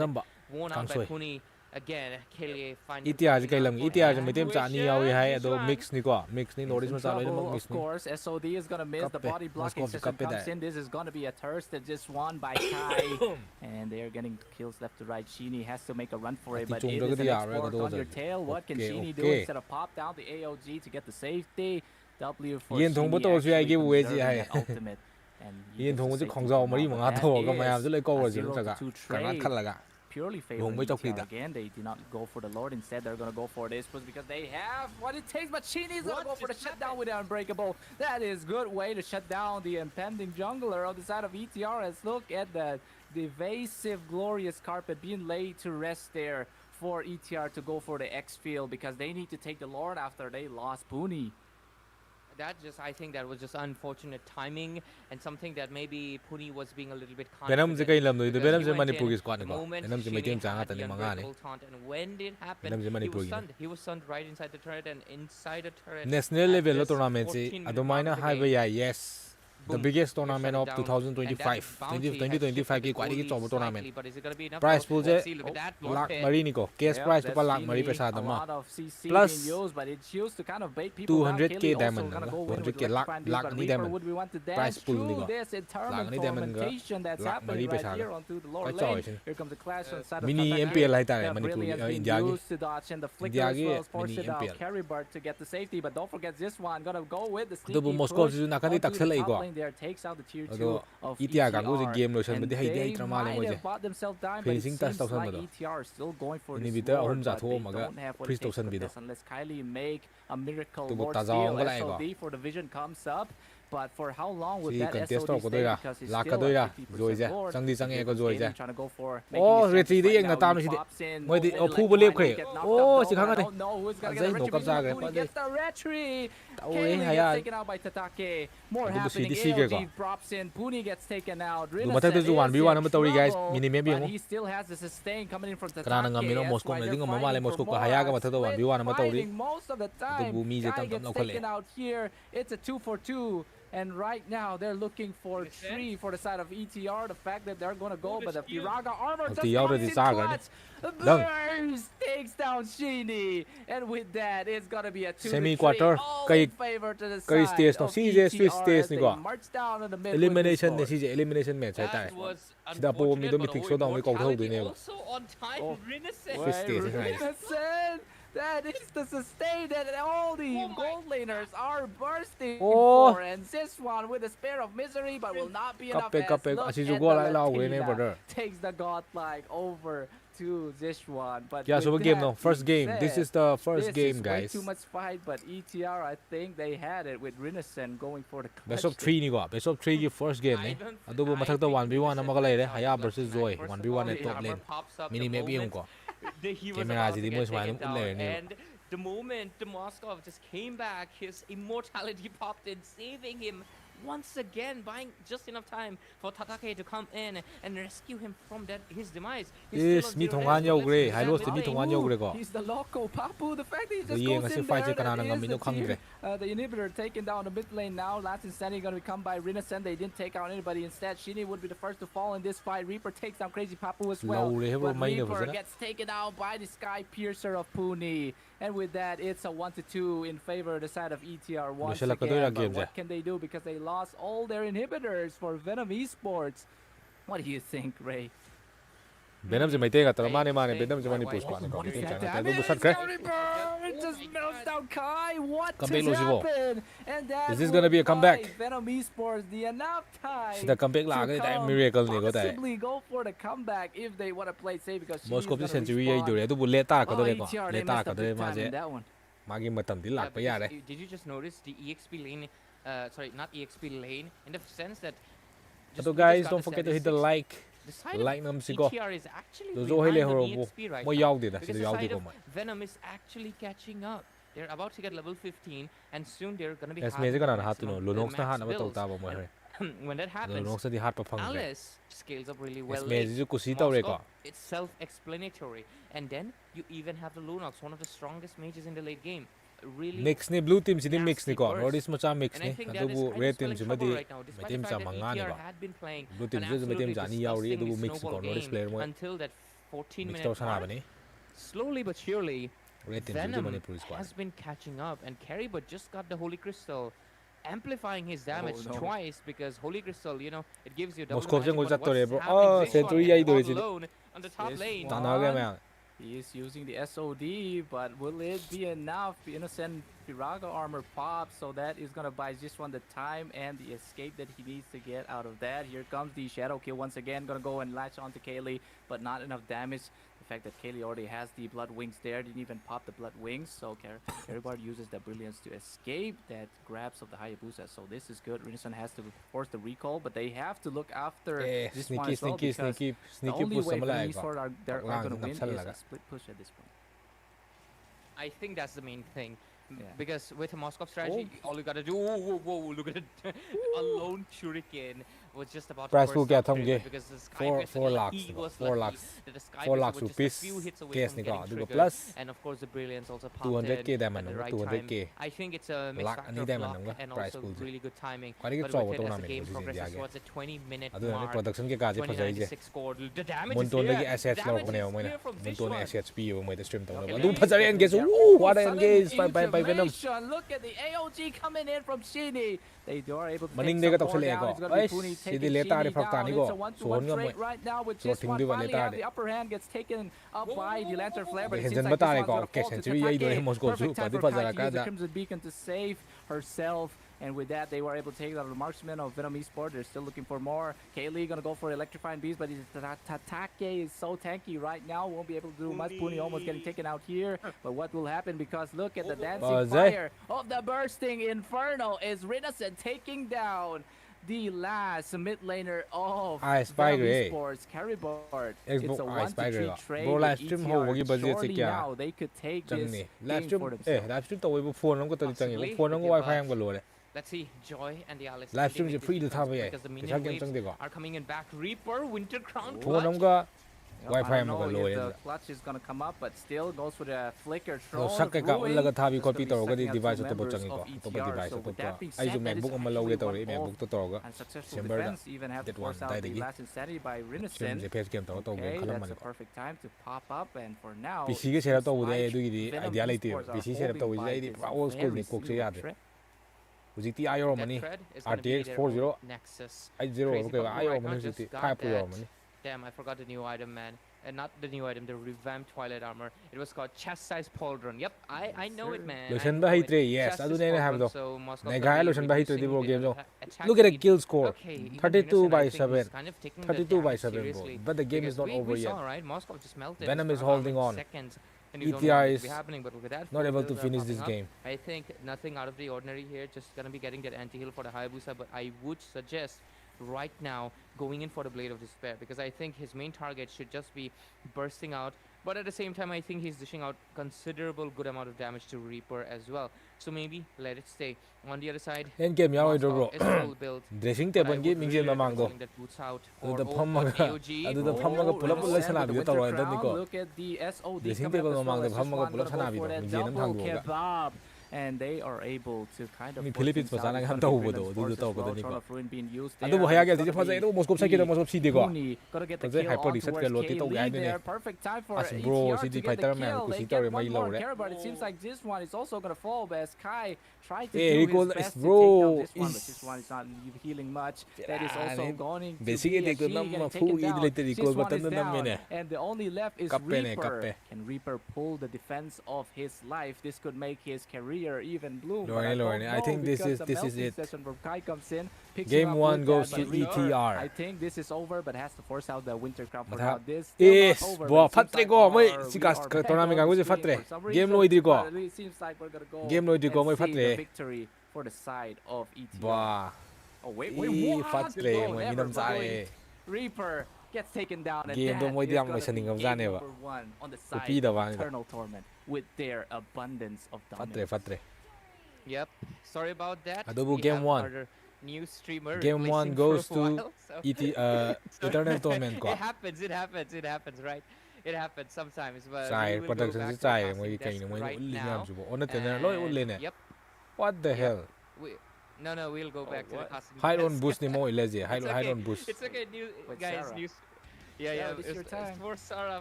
Won out by Puni. Again, Kelly finally. ETR ji kai lam ETR ji metem cha ni yawi hai ado mix ni ko mix ni notice ma cha lo mix ni. Of course, SOD is going to miss the body blocking system comes in. This is going to be a thirst that just won by Kai, and they are getting kills left to right. Sheeny has to make a run for it, but it is an export on your tail. What can Sheeny do instead of pop down the AOG to get the safety? W for Yen thong bo to su ai give away ji hai. Ultimate. Yen thong ji khongjaw mari manga to ga mayam ju lai ko wa ji ta ga kana khat laga. Purely favoring ETR again. They did not go for the Lord. Instead, they're going to go for this because they have what it takes. But Sheeny's going to go for the shutdown with the Unbreakable. That is a good way to shut down the impending jungler on the side of ETR. Let's look at the evasive, glorious carpet being laid to rest there for ETR to go for the X field because they need to take the Lord after they lost Puni. I think that was just unfortunate timing and something that maybe Puni was being a little bit Venom ji kai lam the Venom ji Manipur ki squad ko Venom ji metem changa tan manga ne and when it happened he was stunned right inside the turret and inside the turret national level tournament ji adumaina haiba ya yes the biggest tournament of 2025 2025 ki kwadi ki chobo tournament prize pool je lakh mari ni ko cash prize to lakh mari paisa da ma plus 200k diamond 100k lakh ni diamond prize pool ni ko lakh ni diamond ga lakh mari paisa da kai choy mini MPL hai ta Manipur India gi mini MPL to get the safety, but don't forget this one gonna go with the sneaky Moscow ji na kan tak selai ko there takes out the tier 2 of ETR gang go game lo san badi hai dei trama le mo je bought themselves down finishing touch to san like ETR still going for this ahum ja tho ma ga freeze to san bi do unless Kylie make a miracle Lord steal SOD for the vision comes up. But for how long would that SOD stay because he's still at 50% Lord. Trying to go for oh retreat di ang natam si moi di phu bo lep khre oh si khang I don't know who's going to get the retreat. Kaylee gets taken out by Tatake. More happening. AOG drops in. Puni gets taken out. Rinesen is in trouble, but he still has the sustain coming in from Tatake. That's why they're fighting for more. Fighting most of the time. Guy gets taken out here. It's a 2-for-2. And right now, they're looking for 3 for the side of ETR. The fact that they're going to go, but the Piraga armor just comes in clutch. Burst takes down Sheeny. And with that, it's going to be a 2-3. All in favor to the side of ETR as they march down in the mid. Elimination match. That was unfortunate, but immortality also on time. Rinesen. That is the sustain that all the gold laners are bursting for, and this one with a spare of misery, but will not be enough. Look at the Latina takes the godlike over to this one. But yeah, so game, no, first game. This is the first game, guys. Way too much fight, but ETR, I think they had it with Rinesen going for the clutch. Best of 3 ni ko. Best of 3 ki first game ni. Adubo mathak ta 1v1 amaga leire. Haya versus Zoe. 1v1 at top lane. Mini map yung ko. And the moment the Moskov just came back, his immortality popped in, saving him once again, buying just enough time for Tatake to come in and rescue him from his demise. Yes, mi thongan yaw gre. I lost mi thongan yaw gre ko. He's the loco Papu. The fact that he just goes in there, the inhibitor taken down the mid lane now. Last Insanity going to be come by Rinesen. They didn't take out anybody. Instead, Sheeny would be the first to fall in this fight. Reaper takes down Crazy Papu as well. But Reaper gets taken out by the Sky Piercer of Puni. And with that, it's a 1-2 in favor of the side of ETR once again. But what can they do? Because they lost all their inhibitors for Vnom eSports. What do you think, Ray? Vnom se maitega tara mane Vnom se mane push ko ne ko tin chana ta do sat kre. It just melts down Kai. What just happened? And that is this gonna be a comeback? Vnom eSports the enough time. Sida comeback la ga ta miracle ni ko ta. Possibly go for the comeback if they want to play safe because Moscow the century ai do re adu bu leta ka do re ko. Leta ka do re ma je. Magi matam di lak pa ya re. Did you just notice the EXP lane? Sorry, not EXP lane, in the sense that. So guys, don't forget to hit the like. Like nam si ko. ETR is actually Do hele horo bo. Mo yaw di da, because si yaw di ko mo. Vnom is actually catching up. They're about to get level 15, and soon they're gonna be. Yes, me ka na hat no. Lunok na hat na to ta ba mo he. When that happens, Lunok sa di hat pa phang. Alice scales up really well. Yes, me ju kusi taw re ko. It's self-explanatory, and then you even have the Lunox, one of the strongest mages in the late game. Really mix ni blue team sini mix ni ko Nordic mo cha mix ni adubu red team si madi team sa manga ni ko blue team ju team ja ni yaw ri adubu mix ko Nordic player mo until that 14 mix minute sana ba ni slowly but surely red team ju Manipur squad has been catching up, and Carry but just got the Holy Crystal, amplifying his damage twice, because Holy Crystal, you know, it gives you double damage. Oh, century ai do ri alone on the top lane. He is using the SOD, but will it be enough? Innocent Piraga armor pops, so that is going to buy this one the time and the escape that he needs to get out of that. Here comes the shadow kill once again. Going to go and latch onto Kaylee, but not enough damage. The fact that Kaylee already has the blood wings there, didn't even pop the blood wings, so Caribard uses the brilliance to escape that grabs of the Hayabusa. So this is good. Rinesen has to force the recall, but they have to look after this one as well, because the only way for they're going to win is a split push at this point. I think that's the main thing. Because with a Moskov strategy, all you gotta do, whoa, look at it. A lone shuriken was just about to burst up because the Sky 4 lakhs rupees case ni ko adugo plus and of course the brilliance also popped 200k diamond 200k I think it's a mixed factor of luck and also really good timing, but with it as the game progresses towards a 20-minute mark, production ke kaje phajai je 2096 scored, the damage Monton is lagi assets there, law ko na mo na from Monton assets pi mo ita stream taw Okay, adu phajai engage what an engage by Vnom. Look at the AOG coming in from Sheeny. They are able to maning take de ka some more toksale down. ko It's going to be ai Puni si taking di leta Sheeny re fakta down. ni It's ko a so 1-to-1 trade right now with this one. Finally have the upper hand, gets taken up by the Lantern Flare, but it seems like this one's going to fall to Tatake. Perfect time for Kai to use the Crimson Beacon to save herself. And with that, they were able to take out the marksman of Vnom eSports. They're still looking for more. Kaylee gonna go for Electrifying Beast, but Tatake is so tanky right now. Won't be able to do much. Puni almost getting taken out here. But what will happen? Because look at the dancing fire of the bursting Inferno is Rinesen taking down the last mid laner of Vnom eSports, Carryboard. It's a 1-3 trade Bro, live with stream ETR. Surely now they could take this game for themselves. live stream ตัว phone ก็ตัวจังนี่ phone ก็ Wi-Fi ก็ low เลย Let's see Joy and the Alice. live stream จะ free จะทำไป because the minion waves are coming in back. Reaper Winter Crown phone ก็ Wi-Fi มันก็ low เลย The clutch is gonna come up, but still goes for the flicker troll. สักกะแล้วก็ทาบีคอปีตัวก็ device ตัวจังนี่ก็ตัว device ตัวไอ้जो แมคบุ๊กมา low เลยตัวนี้ MacBook ตัวก็ chamber ได้ that one ได้ดี stream จะ PS เกมตัวตัวก็ขลังมัน perfect time to pop up, and for now PC ก็ใช้ตัวได้ดูดี idea เลยตัว PC ใช้ตัวได้ดี old school นี่กุกใช้ยากเลยUjiti IO money RTX 40 Nexus. I0 okay IO money Ujiti 5 Pro money. Damn, I forgot the new item, man. And not the new item, the revamped Twilight armor. It was called chest size pauldron. Yep, I know it, man. Lotion ba hitre yes adu ne have do ne gaya lotion ba hitre di bro game so look at the kill score 32 by 7 32 by 7 bro but the game is not over yet. Vnom is holding on. ETR is not able to finish this game. I think nothing out of the ordinary here, just gonna be getting that anti-heal for the Hayabusa, but I would suggest right now going in for the Blade of Despair, because I think his main target should just be bursting out, but at the same time I think he's dishing out considerable good amount of damage to Reaper as well, so maybe let it stay. On the other side, end game yaw do bro build dressing table game ming game mamang do the phamaga adu the phamaga pulap pulap sana bi tawai dan ni ko look at the SOD dressing table mamang de phamaga pulap sana bi do ming game nam thang do and they are able to kind of Philippines pa sana ngam taw bodo du taw ko ni ko adu bo haya ge di phaja do moscow sai ke do moscow si de ko phaja hyper reset ke loti to ga ne perfect time for as bro si di fighter man ku si taw mai low re but it seems like this one is also going to fall, as Kai tried to do his best to take down this one, but this one is not healing much. That is also going to be a shield getting taken down. This one is down, and the only left is Reaper. Can Reaper pull the defense of his life? This could make his career even bloom. I think this is it. From Kai comes in, game 1 goes to ETR. I think this is over, but has to force out the Winter Crown for now. This is bo fatre ko moi sikas tournament ga go fatre game no idri ko game no idri ko moi fatre victory for the side of ETR. Wow. Oh wait, what? Fatre mo minam sai Reaper gets taken down, and game do moi diam mo saning of zane ba on the side of Eternal Torment with their abundance of dominance. Fatre Yep, sorry about that. Adobo game 1 new streamer game 1 goes to Eternal Torment ko it happens, right? It happens sometimes, but sai production si sai mo kai ni mo ulli ngam su bo on the tenor loy ulle ne yep, what the hell no we'll go back to the casting. High on boost ni mo ilezi high on boost it's okay, new guys, new it's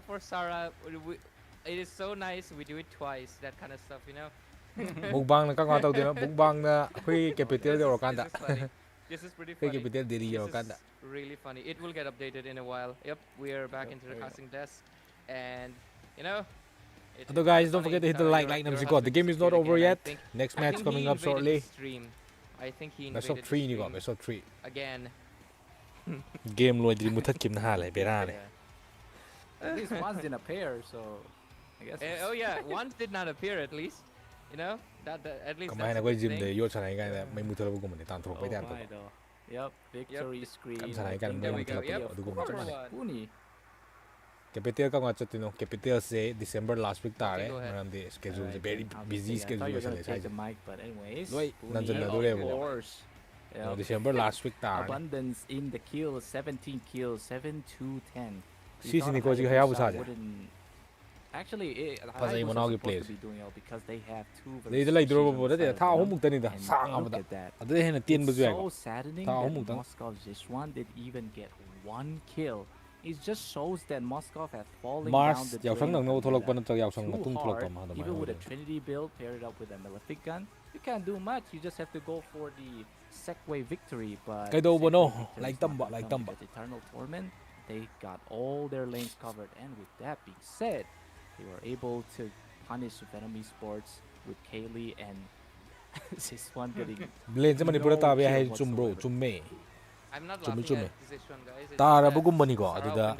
for Sarah it is so nice we do it twice, that kind of stuff, you know. Mukbang na ka taw din mukbang na hui capital de Rokanda this is pretty funny. Capital de Rokanda Really funny. It will get updated in a while. Yep, we are back into the casting desk, and you know. So guys, don't forget to hit the like the game is not over yet. Next match coming up shortly. I think he best of 3 ni ko best of 3 again. Game loi di mutat kim na hale bera ne. At least once didn't appear, so I guess. Oh yeah, once did not appear at least. You know that at least. Kamay na ko gym de yo sanai ga mai mutal bu gumani tan thok pai tan to. Yep, victory screen. Kam sanai ga mai mutal adu gumani. Puni. Capital ka ngach tino capital se December last week tare maram de schedule is very busy schedule se sai the mic, but anyways loi nanjan na dole bo December last week tare abundance in the kills, 17 kills, 7 to 10. Season ko ji haya bu sa ja actually Pasay mo na gi players because they have two they like draw bo da tha homuk tani da sang amda adu hena 10 bu ju so saddening that Moscow just one did even get one kill. It just shows that Moscow has fallen down the drain. Even with a Trinity build paired up with a Malefic gun, you can't do much. You just have to go for the Segway victory. But like Tamba. Eternal Torment, they got all their lanes covered. And with that being said, they were able to punish Vnom eSports with Kaylee and this one getting. I'm not laughing at this one, guys. Tara bugumani ko aduda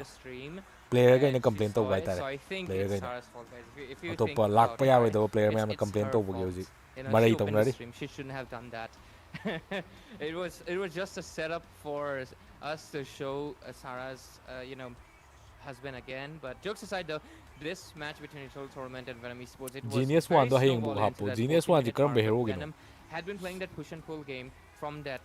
player ga ina complain to gai tare so I think player it's ga Sarah's fault, guys. If you to think pa lak pa yawe do player ma complain to bugi uji marai to ngari she shouldn't have done that. it was just a setup for us to show Sarah's husband again. But jokes aside, though, this match between Torment and Vnom eSports, it was Genius very one to hayeng snowball bu into hapo. that Genius 14 one ji minute karam mark. hero But gino. Vnom had been playing that push and pull game from that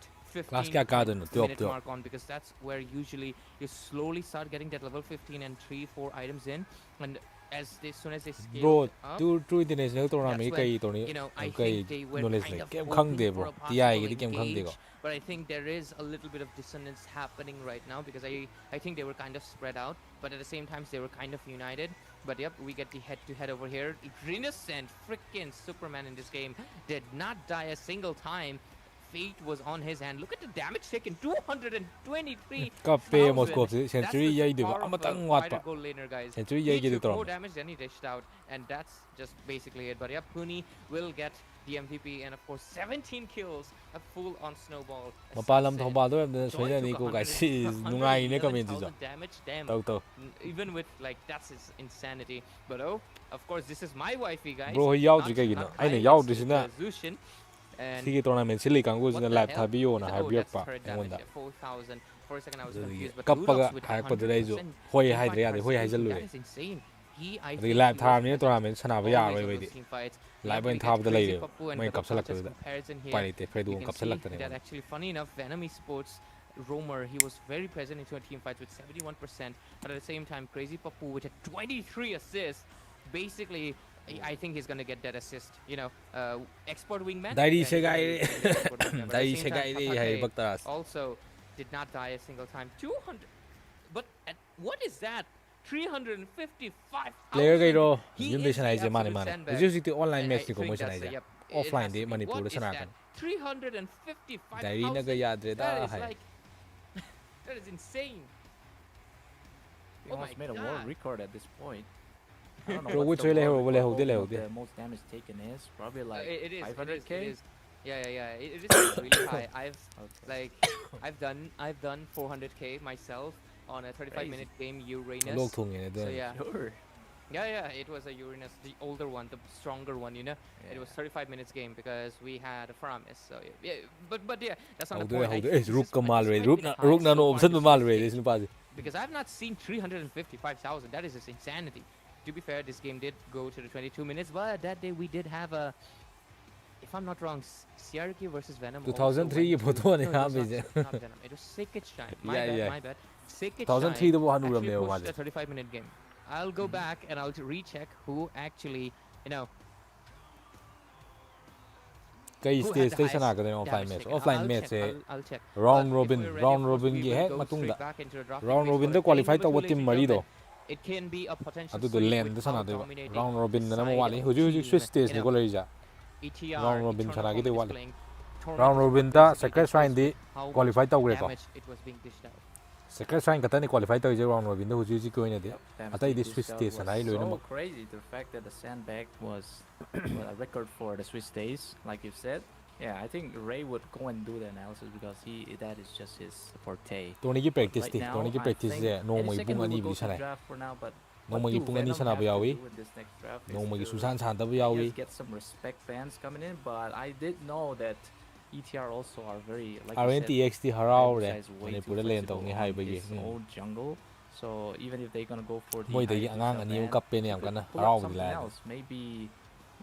Class 15 kya kaadon minute mark on, because that's where usually you slowly start getting that level 15 and 3-4 items in, and as soon as they scale Bro, up, two international tournament that's when, kai toni I kai think they were knowledge kind like of kem hoping khangde for bro. a TI possible gi kem khangde ko. engage, but I think there is a little bit of dissonance happening right now, because I think they were kind of spread out, but at the same time they were kind of united. But yep, we get the head-to-head over here. Innocent freaking Superman in this game did not die a single time. Fate was on his hand. Look at the damage taken, 223. Kape Moscow century yai de amatang wat pa. Goal laner, guys. Century He yai gi took to. more damage than he dished out, and that's just basically it. But yep, Puni will get the MVP, and of course 17 kills, a full-on snowball. Mapalam thongba do soina ni ko guys nungai ne comment ji. Damage, damn. To. Even with like, that's his insanity. But oh, of course this is my wifey, guys. Bro yaudri kai gino. Aina yaudri sina. Zushin. And Sigi tournament sili kangu sina live thabiyo na habiyak pa. 4,000. For a second I was confused, but Kappaga haikpa de dai jo. Hoi haidre ya de hoi haijalu. That is insane. I think live time ni tournament sana ba ya bai bai. Live in thab de lai de. Mai kapsalak de. Pai te fredu kapsalak de. That actually, funny enough, Vnom eSports Roamer, he was very present into a team fight with 71%, but at the same time Crazy Papu with a 23 assists. Basically, I think he's gonna get that assist. Export wingman. Dairi segai. Dairi segai de hai baktaras. Also did not die a single time. 200. But what is that? 355. Player gai ro. Yun de sanai je mane mane. Usually the online match ni ko mo sanai je. Offline de Manipur de sana kan. 355. Dairi na ga yadre da hai. That is insane. We almost made a world record at this point. I don't know Bro, what which way the most damage taken is. Probably like it is 500k. It is. Yeah. It is really high. I've done 400k myself on a 35-minute game, Uranus. So yeah. Sure. Yeah, it was a Uranus, the older one, the stronger one, It was 35 minutes game because we had a Framis. So yeah, but yeah, that's not the point. Because I've not seen 355,000. That is just insanity. To be fair, this game did go to the 22 minutes, but that day we did have a, if I'm not wrong, CRK versus Vnom. 2003 photo ne not Vnom. It was Sacred Shine. My bad. Sacred 2003 Shine the one actually pushed a 35-minute game. I'll go back and I'll recheck who actually, Kai stage station aga de offline match I'll check. round robin gi hai matung da round robin da qualify ta team mari do It can be a potential adu do land da sana de round robin na mo wali huju switch stage ni ko lai ja round robin sana gi de wali round robin da second shrine di qualify ta gre ko second shrine kata ni qualify ta je round robin da huju ji ko ne de atai di switch stage sana ai loina mo crazy the fact that the sandbag was a record for the switch days, like you said. Yeah, I think Ray would go and do the analysis because that is just his forte. Tony ki practice ti Tony ki practice je no mo ipung ani bi sana no mo ipung ani sana ba yawi no mo gi susan san da ba yawi get some respect fans coming in, but I did know that ETR also are very like RNTXT harau re Manipur len tong ni hai ba gi old jungle. So even if they're gonna go for the moi da gi angang ani kap pe ne am kana harau bi la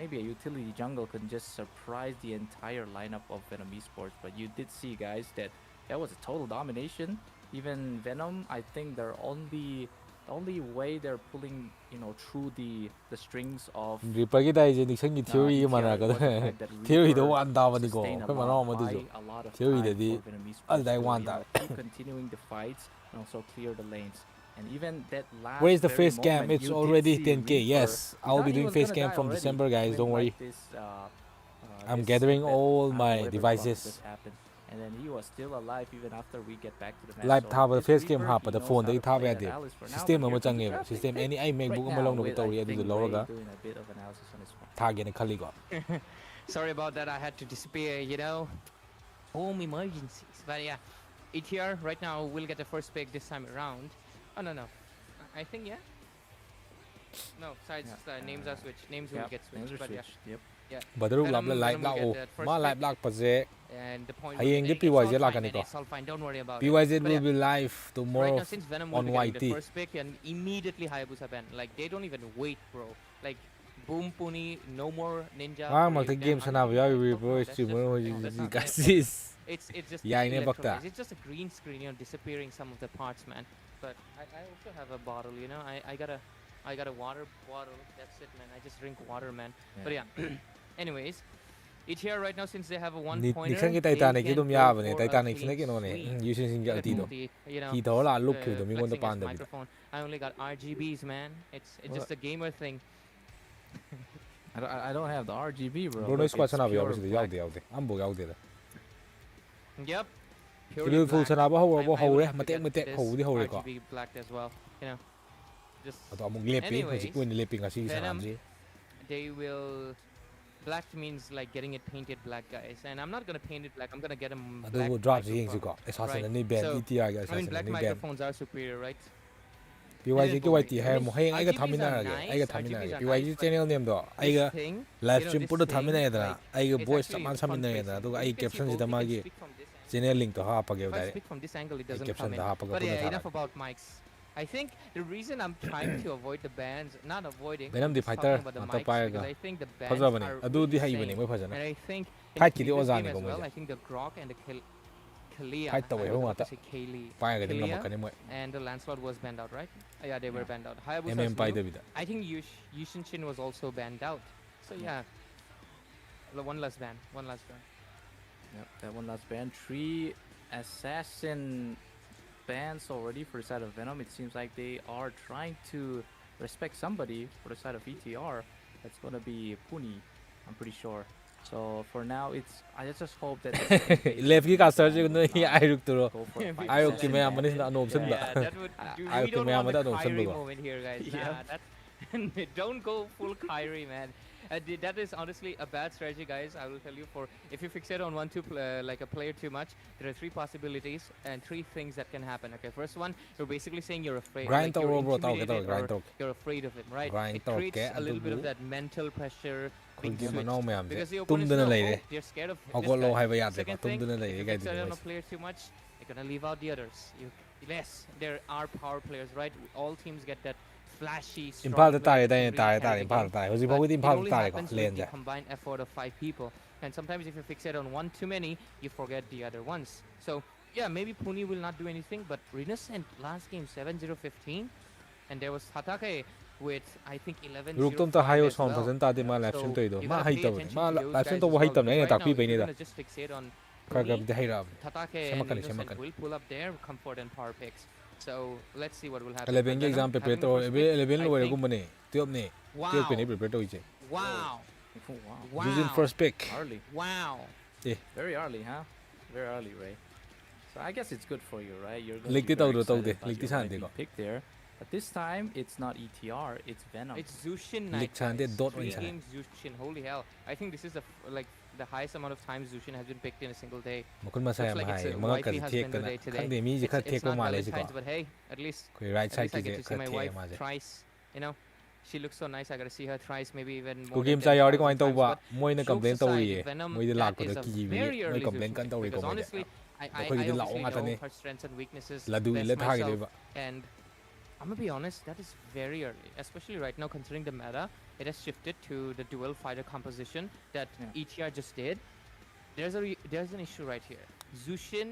maybe a utility jungle could just surprise the entire lineup of Vnom eSports. But you did see, guys, that was a total domination. Even Vnom, I think the only way they're pulling, through the strings of Reaper ki dai je ni sang gi theory mana ka theory do wan da ba ni ko ko ma no ma du theory da di al dai wan da continuing the fights and also clear the lanes. And even that last where is the face cam? It's already 10k. Yes, I'll be doing face cam from December, guys. Don't worry. I'm gathering all my devices. And then he was still alive even after we get back to the match. Live tab the face cam hapa the phone dai tab ya de. System ma change ba. System any MacBook ma long no tawri adu lawraga. Tag ne khali go. Sorry about that. I had to disappear, Home emergencies. But yeah, ETR right now will get the first pick this time around. Oh no. I think yeah. No, sides names are switched. Names will get switched. But yeah. Yep. Yeah. ဘာတို့လာပလက်လိုက်လာအိုမလိုက်လောက်ပါစေ And the point ဟယင်ဒီ it's PYZ all လာ fine, ကနေ man. တော့ It's all fine. Don't worry about PYZ it. But will yeah, be live right tomorrow now, since Venom will on be getting YT the first pick and immediately Hayabusa ban, like they don't even wait, bro. Like Boom Puni, no more Ninja. ငါ for မှ you. တဲ့ Damn, game I'm စနာ not ပြရ even ပြီ gonna bro talk, that's streamer just- that's not guys Venom. is It's just Yeah, I never electronic. that. It's just a green screen, you know, disappearing some of the parts, man. But I also have a bottle, you know. I got a water bottle. That's it, man. I just drink water, man. But yeah. Anyways, it here right now since they have a one pointer. နိခန်းကတိုက်တာနေကတော့မရပါနဲ့တိုက်တာနေစနေကနော်နေယူရှင်စင်ကြအတီတော့ You know, ဒီတော့လာလုတ်ခဲ့တော့မင်းတို့ flexing ပန်း his တယ် microphone. I only got RGBs, man. It's just a gamer thing. I don't have the RGB, bro. ဘရိုနို but စကွာ it's စနာပြရ pure ပါစေ black. ရောက်တယ်အမ်ဘောရောက်တယ် Yep. ဒီလိုဖူစနာဘဟောဘဟောရဲမတက်မတက်ဟောဒီဟောရဲကွာ RGB black as well. You know, just အတော့မငလက်ပင်းဟိုစီပွင့်နေလက်ပင်းကစီစနာစီ they will. Black means like getting it painted black, guys. And I'm not gonna paint it black. I'm gonna get a အ black တော့ drop စီရင် microphone. စီကွာ assassin Right. နေဘန် So, ETR က I mean, assassin black နေဘန် microphones are superior, right? BYZ ကဝိုက်တီဟဲမဟိုင်းအိုင်က RGBs ထမင်းနာ are ရ nice, အိုင်ကထမင်းနာ RGBs ရ are BYZ nice, channel name တော့အိုင်က This thing, live you know, stream this ပုတ်ထမင်း thing, နေတယ်အိုင်က it's voice actually စမန်စမင်းနေတယ် front-facing. တော့ You အိုင် can see caption both. စီတ You မ can ကြီး speak from this angle. channel link တော့ဟာပကေ If I တယ် speak from this angle, it doesn't caption come in. dah apa But kau yeah, dah enough salah. about mics. I think the reason I'm trying to avoid the bands, not avoiding, Venom I'm the just fighter, talking about the mata mics payaga. because I think the bands ဖဇာဘနေ are အဒူဒီဟိုင်ဘ really နေ same. မဖဇာ And I think in Fight the ki di previous ozani game as ko mo well, dyan. I think the Grok and the Kalia, Fight tawai I ho was mata. about to say Kaylee, ပိုင်းကတင်မှာ Kalia ကနေမ and the Lancelot was banned out, right? Yeah, they were banned out. Hayabusa MM ပိုက်တယ်ဗျာ I think Yushinshin was also banned out. So yeah, one last ban, one last ban. Yep, that one last ban. 3 assassin bans already for the side of Venom. It seems like they are trying to respect somebody for the side of ETR. That's gonna be Puni, I'm pretty sure. So for now, I just hope that left ki ka search no hi ai ruk to go for a fight. ai ruk ki me amani na no option ba Yeah, that would. Dude, I we don't okay, want the I don't Kyrie know. moment here, guys. Yeah. Nah, that don't go full Kyrie, man. That is honestly a bad strategy, guys. I will tell you. For if you fixate on like a player too much, there are 3 possibilities and 3 things that can happen. Okay, first one, you're basically saying you're afraid. grind like to you're bro tao ke intimidated to grind or to you're afraid of him, right? Grind It to creates ke a little bit of adu that mental pressure. khul being ki ma switched. no me am Because the tum opponents dana know, lai oh, de they're scared of ha this ko lo guy. hai ba ya de Second tum thing, dana lai if de you ga fixate on de a player too much, you're gonna leave out the others. Yes, there are power players, right? All teams get that flashy. impal strong ta player ta that ta can ta really carry the impal game. ta ho ji But bo it impal only ta ko happens len with the ja combined effort of 5 people. And sometimes if you fixate on one too many, you forget the other ones. So yeah, maybe Puni will not do anything, but Renascent last game 7-0-15, and there was Hatake with I think 11-0 ruk tum ta hayo as som well. phasan ta de ma live So stream toi do you ma gotta hai pay to attention ma to those live stream guys to as bo hai well, tam because ne right ta now, pi if bai ne you're da gonna just fixate on ka ga Puni, de hai ra Tatake Sama and kali, sama Innocent kali. will pull up their comfort and power picks. So let's see what will happen. 11 But ge exam Venom prepare having to the first pick, 11 lo I re think- ko mane tiop ne tiop pe ne Wow! prepare to ije Wow! Oh, wow. Wow! using first pick Early. Wow! Very early, huh? Very early, Ray. So I guess it's good for you, right? You're Lick be it out, very out excited there. about Lick your this hand, YT go. pick there. But this time, it's not ETR, it's Venom. It's Zushin Lick night, Chan did guys. dot 3 win, Chan. games Zushin. Holy hell! I think this is like the highest amount of times Zushin has been picked in a single day. มคุณมาใส่ Looks มา like ให้ it's มันก็ wifey เกิด has เทียก been กัน the นะ day ข้าง today. เดียวมีจะคัด It's เทียกก็ not มาเลยสิก่อน Valentine's, but hey, at least คุยไร at ใช่ least I กี่ get จะ to คั see ด my เทียก wife มาสิ thrice. You know, she looks so nice. I gotta see her thrice, maybe even กู more เก than มใจเอาดีกว่า 10,000 ตัว times. ว่า But มวยในกับ jokes เล่นตัว aside, ยี่ Venom, มวยหลัก that ก็ is จะ a กี่วิ very มวย early กับเล่น Zushin กันตัว pick อีกก็ because ไม่ได้ honestly, I แต่คุยกันหลัก obviously ว่าตอน know นี้ her strengths and weaknesses ละดู best เล่นท่ากันเลย myself. ปะ And I'm gonna be honest, that is very early, especially right now considering the meta. It has shifted to the dual fighter composition that ETR just did. There's an issue right here. Zushin,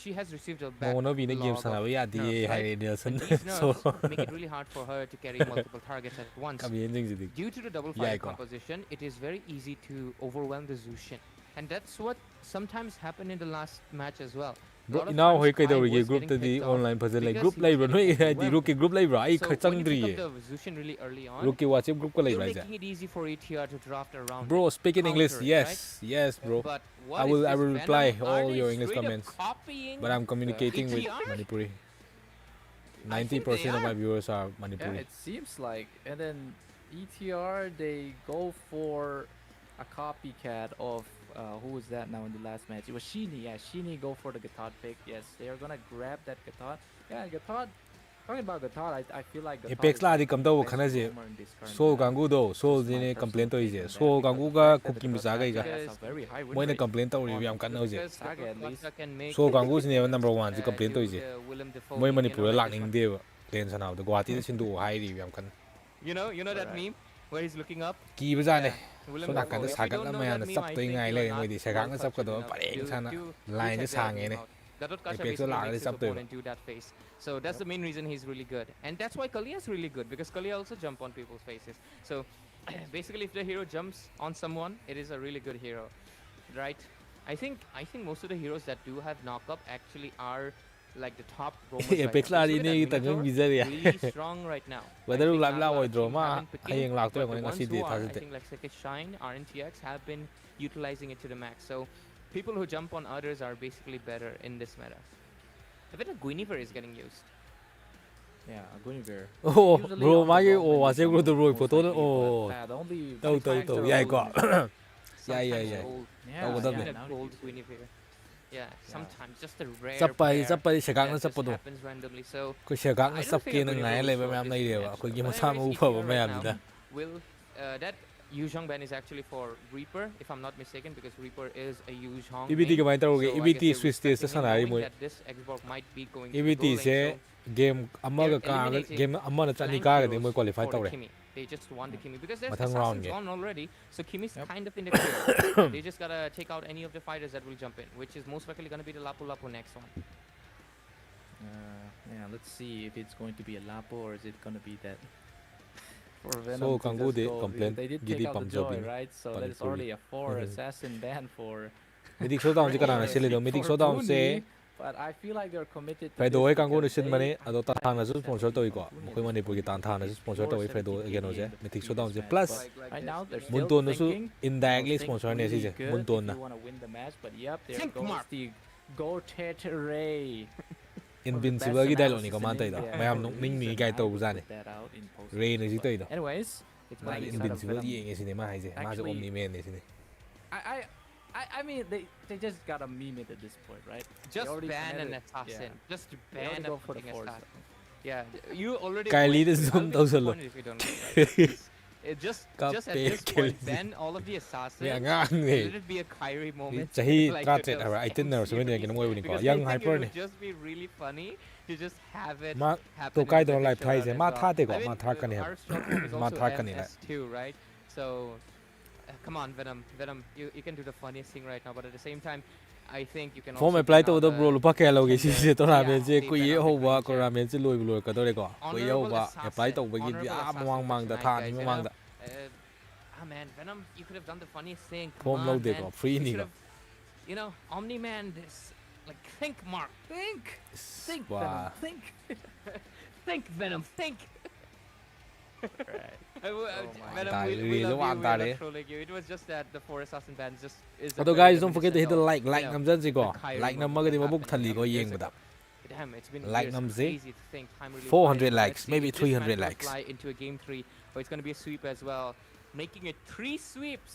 she has received a ม back องว่าวีในเกม log สนาม of วิทยาดี nerfs, ไฮ right? เดียร์สัน And these โซ nerfs make it really hard for her to carry multiple targets at once. กับยันจริงจริง Due to the double Yeah, fire go. composition, it is very easy to overwhelm the Zushin. And that's what sometimes happened in the last match as well. A lot of နောက် times ဟိုကိ I တော့ was ရေ group getting တဒီ picked off online ဖစလေ because group he လိုက် was ဘလို့ getting ဒီ overwhelmed. rookie group လိုက်ဘအို So ခချန် when you ဒရီ pick up the Zushin really early on, rookie watch group ကလိုက် you're လိုက်ကြ making it easy for ETR to draft around. bro speak in English Counter it, yes right? yes bro But what I is will this Venom? reply Are all they your English straight up comments, copying but I'm communicating with ETR? Manipuri I think they 90% of my are. viewers are Yeah, Manipuri it seems like. And then ETR, they go for a copycat of who was that now in the last match? It was Sheeny. Yeah, Sheeny go for the Gatad pick. Yes, they are gonna grab that Gatad. Yeah, Gatad Talking about Gatot, I feel like Apex la di kamdo khana je so gangu do so jine complain to je so gangu ga cookie misaga ga moina complain to ri yam kan no je so gangu ne number 1 ji complain to je moi manipur la ning de len sanaw de gwati de sindu hai ri yam kan you know that meme where he's looking up ki ba ne so na kan sa kan la ma na sap toi ngai le moi di sa gang sap ka do pareng sana line je sang ne Apex la ga sap toi so that's the main reason he's really good, and that's why Kalia is really good, because Kalia also jump on people's faces. So basically if the hero jumps on someone, it is a really good hero, right? I think most of the heroes that do have knock up actually are like the top roamers Apex la di ni ta ngang bizaria really strong right now. whether you lab la oi draw ma hayeng lak to But the ngani ones si de who tha are, I de think like Shine, RNTX have been utilizing it to the max. So people who jump on others are basically better in this meta. I bet a Guinevere is getting used. Yeah, Guinevere. oh bro ma ye oh wa se bro to bro photo oh to yeah go yeah Yeah, that yeah, gold Guinevere. Yeah, sometimes just a rare sap pai se gang na that sap just do happens randomly. So ko se gang na I don't sap think ke a na Guinevere ngai will le show ba up am this nei de match. ko gi But ma sa anyways, mu pa ba ETR ma right am now da will that Yuzhong ban is actually for Reaper, if I'm not mistaken, because Reaper is a Yuzhong EBT main. ke mai taro ge So I guess EBT they're switch test respecting him, sana ri knowing moi that this Xbox might be going to EBT go lane, se so game amma ga ka eliminating game amma na chani flank ka ga de heroes moi qualify for tawre the Kimi. They just won the Kimi because there's Mathang round assassins ge. on already, so Kimi's kind of in the clear. They just gotta take out any of the fighters that will jump in, which is most likely gonna be the Lapu Lapu next one. Yeah, let's see if it's going to be a Lapo or is it going to be that. For Venom So to Kangoo just de go, complain they did gidi take out the pam Joy, jobin right? So that is Panipuri. already a 4 assassin ban for. Mythic showdown ji kana na sele do Mythic showdown se But I feel like they're committed to Fredo this ai Kangoo ni because sin they- mane ado ta I thang na think su sponsor it's to ko Fortune koi in mane this puri tan thang na su sponsor to Fredo again in oje the Mythic previous showdown je match, plus but right now they're still Munton su thinking, indirectly think sponsor ne si je really good Munton if na you want to win the match, but yep, there Think goes Mark. the Gotet Ray. invincible gi dialogue ni ko man tai da mayam nok ning ni gai to za ne Ray ni ji tai da Anyways, it's ma my invincible yi nge si ne ma hai je ma jo omni man ne si ne I mean they just got a meme it at this point, right? Just already ban an committed- assassin. yeah. Just They already ban a go for the fucking force. assassin. Yeah, you already. Kylie went the through- zoom I'll be does a lot. disappointed if you don't like that. It just at Kape this Kylie. point, ban all of the assassins. ya ngang ne Let it be a Kyrie moment. chahi like tra with tet those ara 18 na so ne series. ke mo ni ko Because young I think hyper it ne would just be really funny to just have it ma happen to in kai the don live showdown thai je as ma well. tha te ko I mean, ma tha kan our structure is ma also tha kan ni MS2, right? So, come on, Venom, you can do the funniest thing right now, but at the same time, I think you can. form also apply bring to out the bro lu pa ke lo ge si contender. se to na me Yeah, je they ku ban ye out ho the ba Queen ko Chair. ra me je loi lu ko to de ko ku ye ho Honorable ba apply to ba gi honorable a assassin mang mang da tonight, tha guys, ni you mang know? da Man, Venom, you could have done the funniest thing. Come form on, lo de man. ko free You ni should ko have- You know, Omni-Man, this, like, think, Mark, think, think, Wow. Venom, think, think, Venom, think. Right. Venom, Die, we really love want you, that, we're eh? not trolling you. It was just that the 4 assassin band just is. a although very guys don't forget to hit the reminiscent like of, nam jan ji ko the Kyrie like nam moment ma ga di that ma buk happened thali a ko couple yeng years ba da ago. Damn, it's been Like years. nam It's se, crazy to think time really 400 flies. likes, Let's see maybe if this 300 match will likes. fly into a game 3, or it's going to be a sweep as well, making it 3 sweeps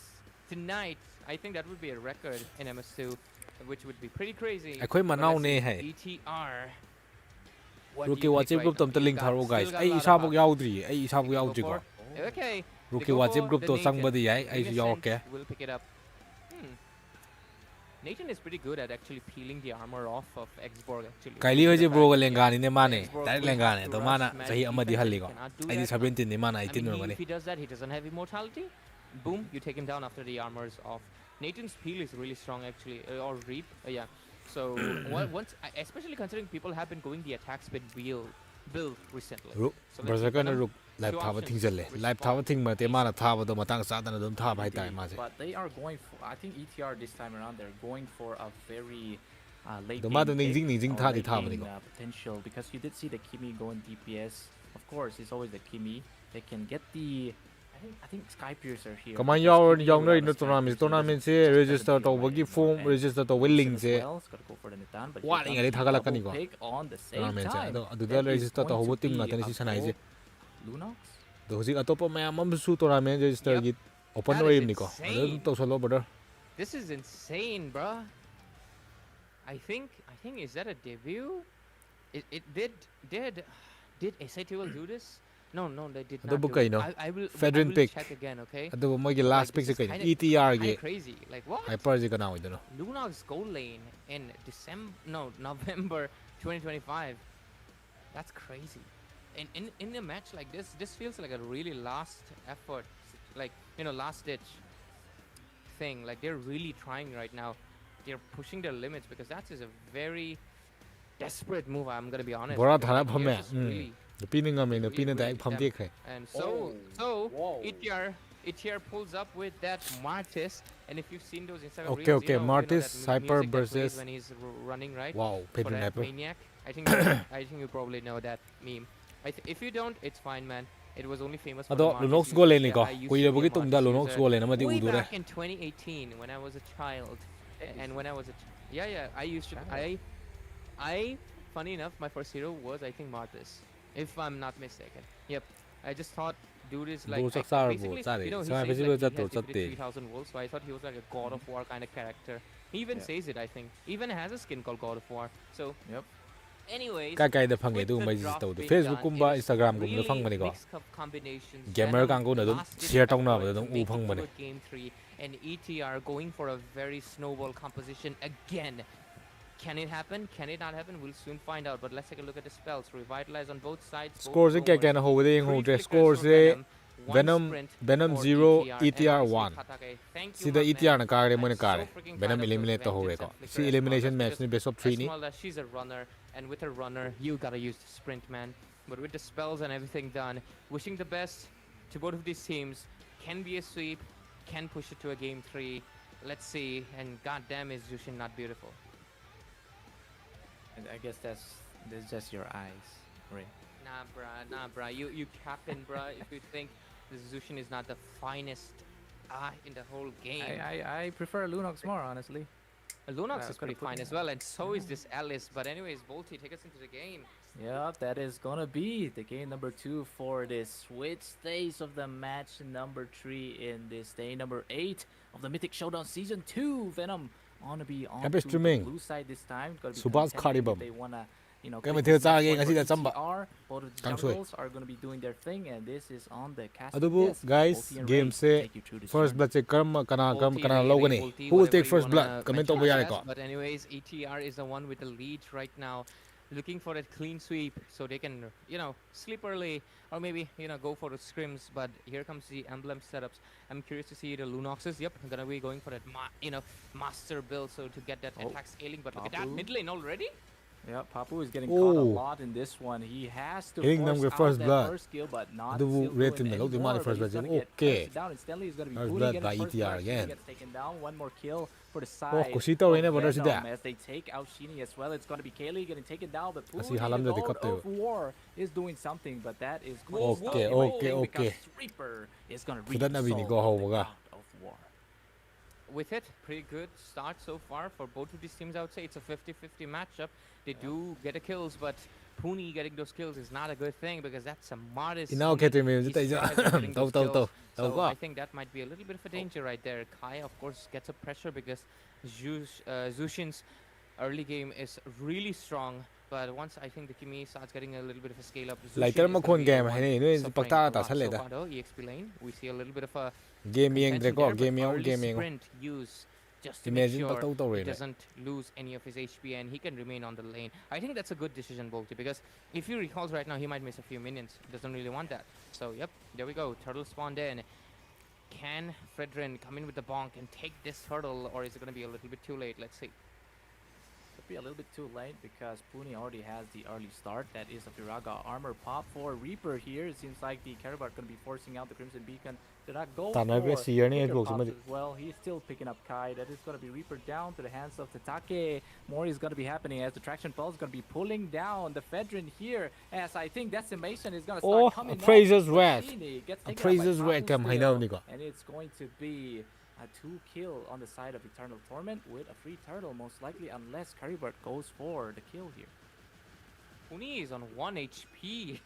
tonight. I think that would be a record in MS2, which would be pretty crazy. Akhoi But manau let's ne see, hai ETR. What do rookie you pick WhatsApp right group now? tam ta You link got tharo guys still got a ai lot of isa buk options. yaudri ai isa buk They go yaudri ko for- Okay. they rookie go WhatsApp for group the to sang Nathan. ba di ai ai su yaw Innocent ke will pick it up. Nathan is pretty good at actually peeling the armor off of Xborg actually. Kylie Due ho to je the bro fact ga that, lengani ne mane Xborg direct will have lengani to to rush mana magic sahi amma di defense, halli he ko cannot do ai di that. 17 ne mana I 18 mean, no ngani if he does that, he doesn't have immortality. Boom, you take him down after the armor's off. Nathan's peel is really strong actually, or reap, yeah. So once, especially considering people have been going the attack speed build recently. ru So let's see, berserker na Venom, ru live two tha ba options, thing jalle live tha ba thing ma te mana tha ba do matang sa da na dum tha ba tai ma je But they are going for. I think ETR this time around they're going for a very late. The mother game ning pick jing or tha di late tha ba ni game, ko. potential because you did see the Kimi go in DPS. Of course, it's always the Kimi. They can get the. I think Sky Piercer here. kaman because yaw Kimi yaw without no a Sky tournament Piercer tournament doesn't- se just register doesn't to feel ba right gi anymore. form And register to Vincent willing as se well, it's gotta go for the Nidan, but What here in ali comes the thagala double kani ko. pick on the same tournament se time. adu That da is register to going hobo to team be na tani a si sanai je goal. Lunox? do hojik atopa mayam am su tournament register Yep. gi open That no is aim ni ko adu insane. to solo brother This is insane, bruh. I think is that a debut? It did Did SATL do this? No, they did not ꯑꯗꯨꯕꯨ do it. ꯀꯩꯅꯣ I will Fedrin pick check again, okay? ꯑꯗꯨꯕꯨ ꯃꯣꯏꯒꯤ last ꯄꯤꯛꯁꯦ ꯀꯩꯅꯣ ETRꯒꯤ Crazy. Like what? hyperꯁꯦ ꯀꯅꯥ ꯑꯣꯏꯗꯣꯏꯅꯣ Lunox goal lane in November 2025. That's crazy. In a match like this feels like a really last effort, like last ditch thing. Like they're really trying right now. They're pushing their limits because that is a very desperate move. I'm gonna be honest. Bora because, thara like, phame they're just really- Nupina ngami Nupina really direct pham them. dekhe And so ETR pulls up with that Martis, and if you've seen those Instagram Okay, reels, okay, Martis, that Hyper music that plays versus- when he's running, right? wow For Pedro that Hyper maniac. I think you probably know that meme. If you don't, it's fine, man. It was only famous for ado the Martis Lunox user. goal lane ni Yeah, ko I used to kuira be a bugi tungda Martis Lunox user goal lane amadi way udure back in 2018 when I was a child, and when I was I used to I funny enough, my first hero was I think Martis, if I'm not mistaken. Yep, I just thought dude is like Bull I, Saksar basically, Bull, he sorry. says Basically like that he has Bull defeated Satte. 3,000 wolves, so I thought he was like a God of War kind of character. He even says it, I think. He even has a skin called God of War. So Yep. anyways, Kai kai da phange with du the mai draft tawdu being Facebook done, kumba it is Instagram gum really phang bani ko mixed up combinations. gamer Venom kang go na dum last ditch share tawna effort ba to dum u make it phang to bani a game 3, and ETR going for a very snowball composition again. Can it happen? Can it not happen? We'll soon find out. But let's take a look at the spells. Revitalize on both sides. Scores kya kya na ho de ho de scores Venom 0 ETR 1 sida ETR na kare mo na kare Venom eliminate to ho re ko si elimination match ni best of 3 ni She's a runner, and with a runner, you gotta use the sprint, man. But with the spells and everything done, wishing the best to both of these teams. Can be a sweep, can push it to a game 3. Let's see. And goddamn, is Jushin not beautiful? I guess that's just your eyes, Ray. Nah, bruh. You capping, bruh. If you think the Zushin is not the finest in the whole game. I prefer Lunox more, honestly. Lunox is pretty fine as well, and so is this Alice. But anyways, bo3, take us into the game. Yep, that is gonna be the game number 2 for this switch stage of the match number 3 in this day number 8 of the Mythic Showdown Season 2. Venom on to be on Happy to the streaming. blue side this time. Subas Karibam. They wanna, Kaya click may this match tinatawag point kasi for na samba. ETR. Both of the Kang Sui. jungles are gonna be doing their thing, and this is on the cast. Adubu guys game se first blood se kana logani who will take first blood comment over yare ko But anyways, ETR is the one with the lead right now, looking for that clean sweep so they can sleep early, or maybe go for the scrims. But here comes the emblem setups. I'm curious to see the Lunoxes. Yep, gonna be going for that master build, so to get that attack scaling. But look at that Papu. mid lane already. Yeah, Papu is getting caught a Oh. lot in this one. He has to Hitting them force with out first that blood. first kill, but not Adubu still red doing team nag- anymore, the first but he's blood. gonna get Okay. posted down. Instantly, he's gonna be First booting, blood getting by first ETR blood. Shini again. gets taken down. One more kill for the Oh, side. kusita of rin na, brother, si Venom Da. as they take out Shini as well. It's gonna be Kaylee getting taken down, but Kasi Puni, halam the na di God kapte. of War, is doing something, but that is going Okay, to stop everything okay. because Reaper is gonna So that na bini resolve ko ho the mga. God of War. With it, pretty good start so far for both of these teams. I would say it's a 50-50 matchup. They do get the kills, but Puni getting those kills is not a good thing because that's a modest. Inaw kete me He jita strives on getting those kills. So ko I think that might be a little bit of a danger right there. Kai, of course, gets a pressure because Zushin's early game is really strong. But once I think the Kimi starts getting a little bit of a scale up, Lighter ma kon game hani no pagta ta sale da EXP lane, we see a little bit of a game yang contention dre ko there, but game yang early game yang sprint use just to make imagine sure pagtaw taw he rin doesn't lose any of his HP and he can remain on the lane. I think that's a good decision, bo3, because if he recalls right now, he might miss a few minions. Doesn't really want that. So, yep, there we go. Turtle spawned in. Can Fredrin come in with the bonk and take this turtle, or is it going to be a little bit too late? Let's see. Could be a little bit too late because Puni already has the early start. That is a Firaga armor pop for Reaper here. It seems like the Carabat going to be forcing out the Crimson Beacon. Did not go Tanay for si Yerni quicker Xbox pops mali. as well. He's still picking up Kai. That is going to be Reaper down to the hands of Tatake. More is going to be happening as the traction pulse is going to be pulling down the Fedrin here. As I think decimation is going to start coming up. Appraiser's But wrath. Shini gets taken out by Appraiser's wrath Papu kam still. hainaw ni ko And it's going to be a 2 kill on the side of Eternal Torment with a free turtle, most likely, unless Caribert goes for the kill here. Puni is on 1 HP.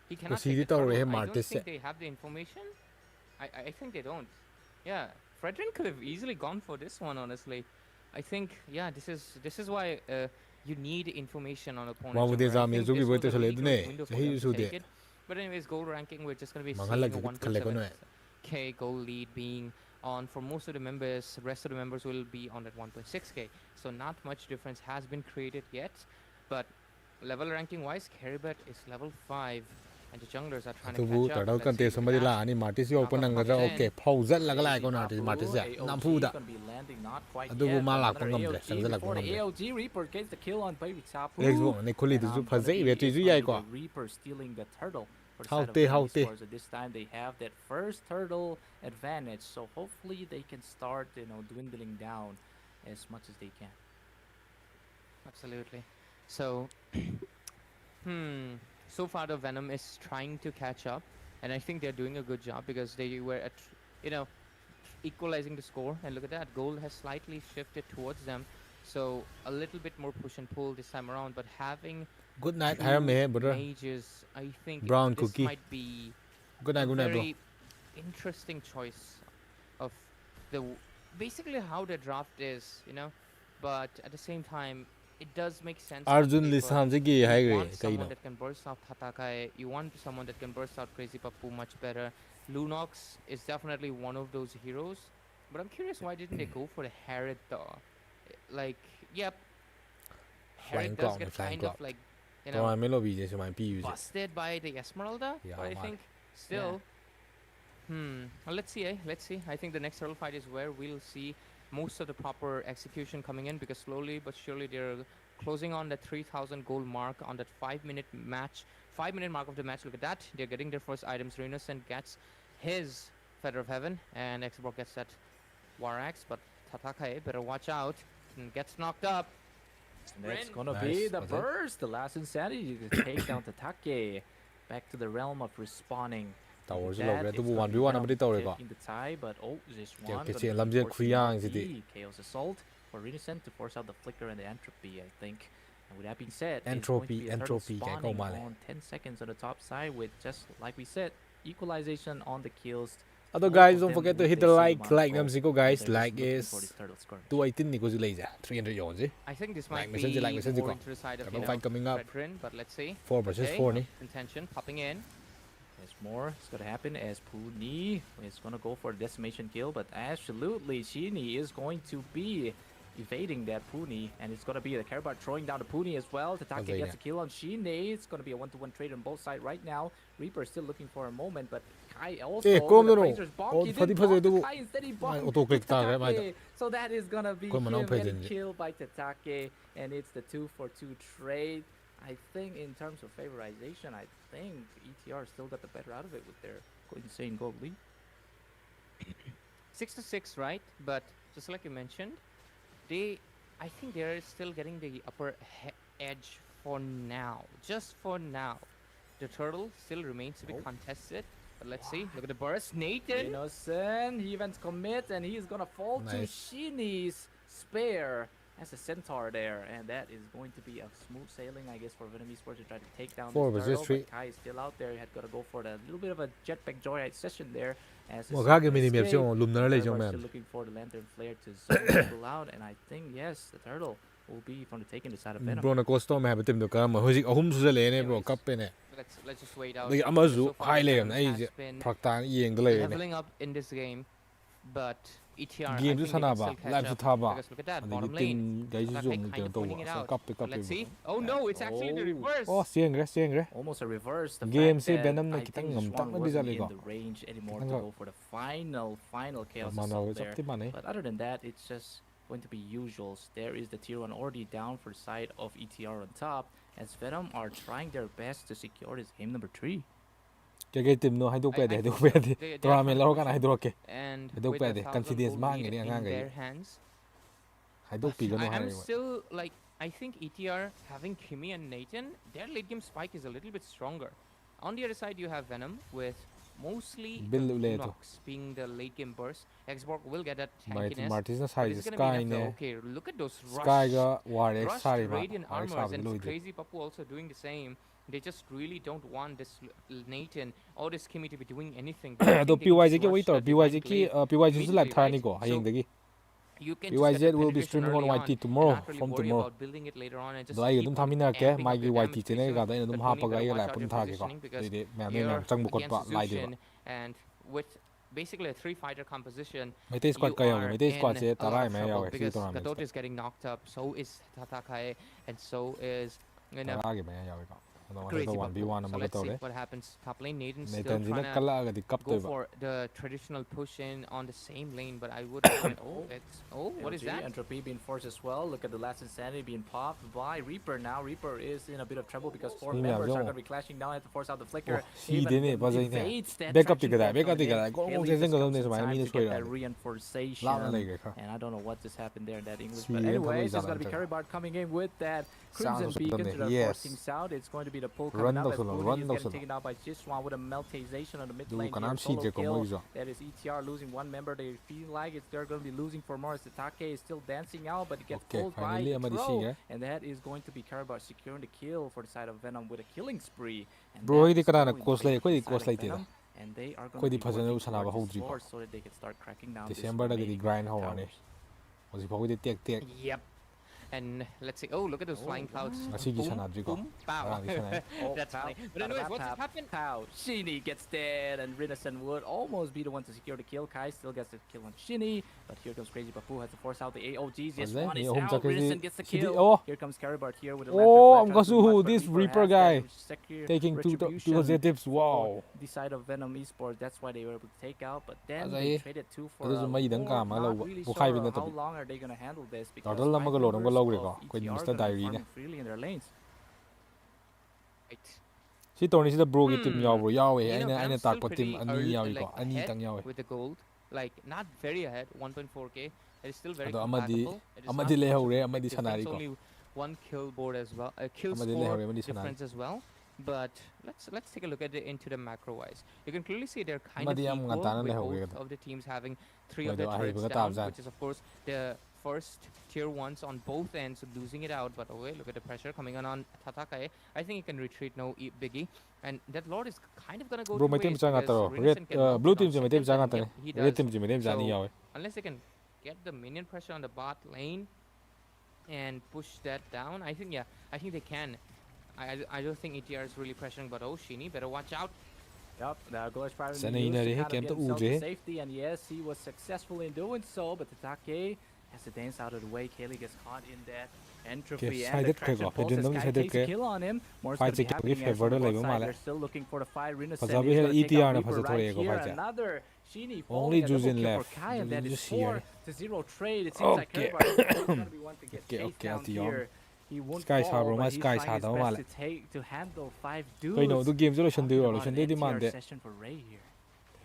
He cannot Kasi take the dito turtle. rin I don't Martis think they have the information. I think they don't. Yeah, Fredrin could have easily gone for this one, honestly. I think, yeah, this is why you need information on opponents. Wow, this I think is this was okay. a really good Today, window for he them is to okay. take it. But anyways, gold ranking, we're just going to be Mangal seeing a like it, 1.7k gold lead being on for most of the members. Rest of the members will be on at 1.6k. So not much difference has been created yet. But level ranking wise, Caribet is level 5. And the junglers are trying to Tubu catch up. tadal kan te somebody la ani Martis yo open ang gadra okay pauzat lagala ko na Martis ya nampuda adubu malak pang gamdre sangza lag pang gamdre AOG Reaper gets the kill on Baby Tapu. Exbo ne khuli du phazai ve tu ju yai ko Reaper stealing the turtle. How te So this time they have that first turtle advantage. So hopefully they can start, dwindling down as much as they can. Absolutely. So, so far the Vnom is trying to catch up, and I think they're doing a good job because they were at, equalizing the score. And look at that, gold has slightly shifted towards them. So a little bit more push and pull this time around, but having good night hire me brother mages, I think brown this cookie might be good night bro very interesting choice of basically how the draft is, but at the same time it does make sense. Arjun Lisham je gi hai You re want kai someone no that can burst out Tatakai, you want someone that can burst out Crazy Papu much better. Lunox is definitely one of those heroes, but I'm curious why didn't they go for the Harriet though? Like, yep, Harriet does get kind of like, busted by the Esmeralda, yeah, but I think still, well, let's see, let's see. I think the next turtle fight is where we'll see most of the proper execution coming in, because slowly but surely they're closing on the 3,000 gold mark on that 5-minute mark of the match. Look at that, they're getting their first items. Renocent gets his Feather of Heaven, and Xbox gets that War Axe, but Tatakai better watch out and gets knocked up. And that's gonna be the burst, the last insanity to take down Tatake. Back to the realm of respawning. Towers low red to 1v1 amadi tawre ko in the tie, but this one ke che lamje khuyang sidi Chaos Assault for Renocent to force out the flicker and the entropy, I think. And with that being said, entropy spawning on 10 seconds on the top side with, just like we said, equalization on the kills. Other guys, don't forget to hit the like namsiko guys. Like is 218 niko ju leija 300 yon ji. I think this might be more into the side of fight coming up. Veteran, but let's see. 4 versus 4 ni. Contention popping in. There's more. It's gonna happen as Puni is gonna go for a decimation kill, but absolutely Shini is going to be evading that Puni, and it's gonna be the Carabat throwing down the Puni as well. Tatake gets a kill on Shini. It's gonna be a 1-to-1 trade on both sides right now. Reaper still looking for a moment, but Kai also Razor's bonk. He didn't block the Kai, instead he bonked Tatake. So that is gonna be him getting killed by Tatake, and it's the 2-for-2 trade. I think in terms of favorization, I think ETR still got the better out of it with their insane gold lead. 6-6, right? But just like you mentioned, I think they're still getting the upper edge for now. Just for now. The turtle still remains to be contested. But let's see. Look at the burst. Nathan! Innocent. He events commit, and he's gonna fall to Shini's spare as a centaur there, and that is going to be a smooth sailing, I guess, for Vnom eSports to try to take down this turtle. But Kai is still out there. He had got to go for a little bit of a jetpack joyride session there. As still looking for the lantern flare to zone people out, and I think yes, the turtle will be from the taking the side of Vnom. Bro, na costo me have team to come. Hojik ahum su le ne bro, kap pe ne. Let's just wait out. Like amazu high le na ai praktan yeng le ne. Leveling up in this game, but ETR game ju sana ba live su tha ba. Look at that bottom lane. Guys ju zong te to so kap pe. Let's see. Oh no, it's actually the reverse. Oh, sieng. Almost a reverse. The game se Vnom na kitang ngam tak na di jale ko. In the range anymore to go for the final chaos assault there. But other than that, it's just going to be usuals. There is the tier 1 already down for the side of ETR on top, as Vnom are trying their best to secure this game number 3. Cái team no haidok pe de tournament laro kan haidok ke and haidok pe de confidence mang ni anga ngai haidok pi no I'm still like, I think ETR having Kimi and Nathan, their late game spike is a little bit stronger. On the other side you have Vnom with mostly Nox being the late game burst. Xbox will get that tankiness. Martin's side Sky ne. Okay, look at those Sky ga War X sorry Radiant armors, and Crazy Papu also doing the same. They just really don't want this Nathan or this Kimi to be doing anything. To PYJ ke wait or PYJ ki PYJ is like thani ko hayeng dagi You can just get BYZ the will be penetration streaming on early YT on tomorrow, and not really from worry tomorrow. about building it later on and just Do I keep dum on thamina ke amping my up gi your YT damage channel pretty ga soon. da dum But ha Puni pa ga better ye watch la out pun your tha ke ko. positioning because Di me me here me chang bu kot against ba lai de ba. Zushin and with basically a 3-fighter composition, Mete squad you ka yaw are Mete squad in se a lot tarai of me trouble yaw si because tournament Gadot sta. is getting knocked up, so is Tatakae, and so is Tara ge me yaw ka. No ma Crazy se Bapu. 1v1 So ma let's to see le. what happens. Top lane, Nathan still Nathan trying jina to kala ga di kap go to ba. for the traditional push in on the same lane, but I would recommend. What is that? Entropy being forced as well. Look at the last insanity being popped by Reaper now. Reaper is in a bit of trouble because 4 members are going to be clashing now. Have to force out the flicker. Even evades that backup traction tigada, grab backup from him. tigada. Go Haley se just sing comes ne in so time minus to get square that la. reinforcation. And I don't know what just happened there in that English. But anyways, it's going to be Caribard coming in with that Crimson Beacon to the forcing south. It's going to be the pull coming up as Booney is getting taken out by Jiswan with a meltization on the mid lane here. Solo kill. That is ETR losing one member. They feel like they're going to be losing for more. Tatake is still dancing out, but it gets pulled by the throw. And that is going to be Caribard securing the kill for the side of Vnom with a killing spree. And bro, he kana course lay, ko course lay tida. And they are going to be working towards this floor so that they can start cracking down December da di grind ho ani. Wasi phaw di tek. Yep. And let's see. Oh, look at those flying clouds. Boom, pow. That's funny. But anyways, what's happened? Pow. Shinny gets dead, and Rinesen would almost be the one to secure the kill. Kai still gets the kill on Shinny, but here comes Crazy Bapu, has to force out the AOGs. Just one is out. Rinesen gets the kill. Here comes Caribard here with a lantern flash. This Reaper guy taking two positives. Wow. The side of Vnom eSports, that's why they were able to take out. But then they traded 2 for a more. Not really sure how long are they going to handle this because Mr. Diary freely in their lanes. Si Tony si the bro team yaw aina tak pa team ani yaw ko ani tang yaw with the gold, like not very ahead, 1.4k. It is still very amadi compatible. le hore amadi sanari ko only one kill board as well, kill score difference as well. But let's take a look at it into the macro wise. You can clearly see they're kind of equal with both of the teams having 3 of their turrets down, which is of course the first tier 1s on both ends losing it out. But look at the pressure coming on Tatakae. I think he can retreat no biggie, and that Lord is kind of gonna go bro to my team waste red blue team my team red team so unless they can get the minion pressure on the bot lane and push that down, I think they can. I don't think ETR is really pressuring, but Shinny better watch out. Yep, the Glorious Private to safety, and yes, he was successful in doing so, but Tatake has to dance out of the way. Kaylee gets caught in that entropy and the traction pulses. Kai takes a kill on him. More is going to be happening as on both sides. They're still looking for the fight. Rinesen is going to take out Reaper right here. Another Shinny falling. A double kill for Kai, and that is 4-0 trade. It seems like Caribard is going to be one to get chased down here. He won't fall, but he's trying his best to handle 5 dudes. The game's session session for Ray here.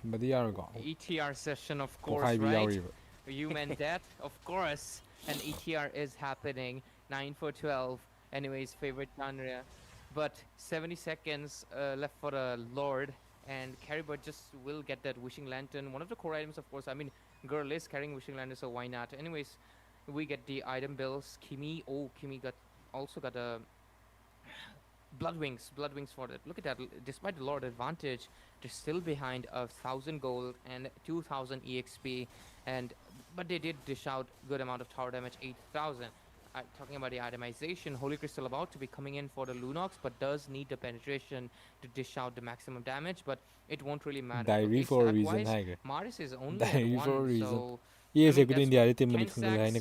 But ETR session, of course, right? You meant that, of course. And ETR is happening. 9 for 12. Anyways, favorite genre. But 70 seconds left for the Lord. And Caribard just will get that Wishing Lantern. One of the core items, of course. I mean, Girl is carrying Wishing Lantern, so why not? Anyways, we get the item bills. Kimi also got a blood wings for that. Look at that. Despite the Lord advantage, they're still behind 1,000 gold and 2,000 exp, but they did dish out good amount of tower damage, 8,000. Talking about the itemization, Holy Crystal about to be coming in for the Lunox, but does need the penetration to dish out the maximum damage, but it won't really matter. Diary for a reason, Maris is only at 1, so yes, I could India team right? So it's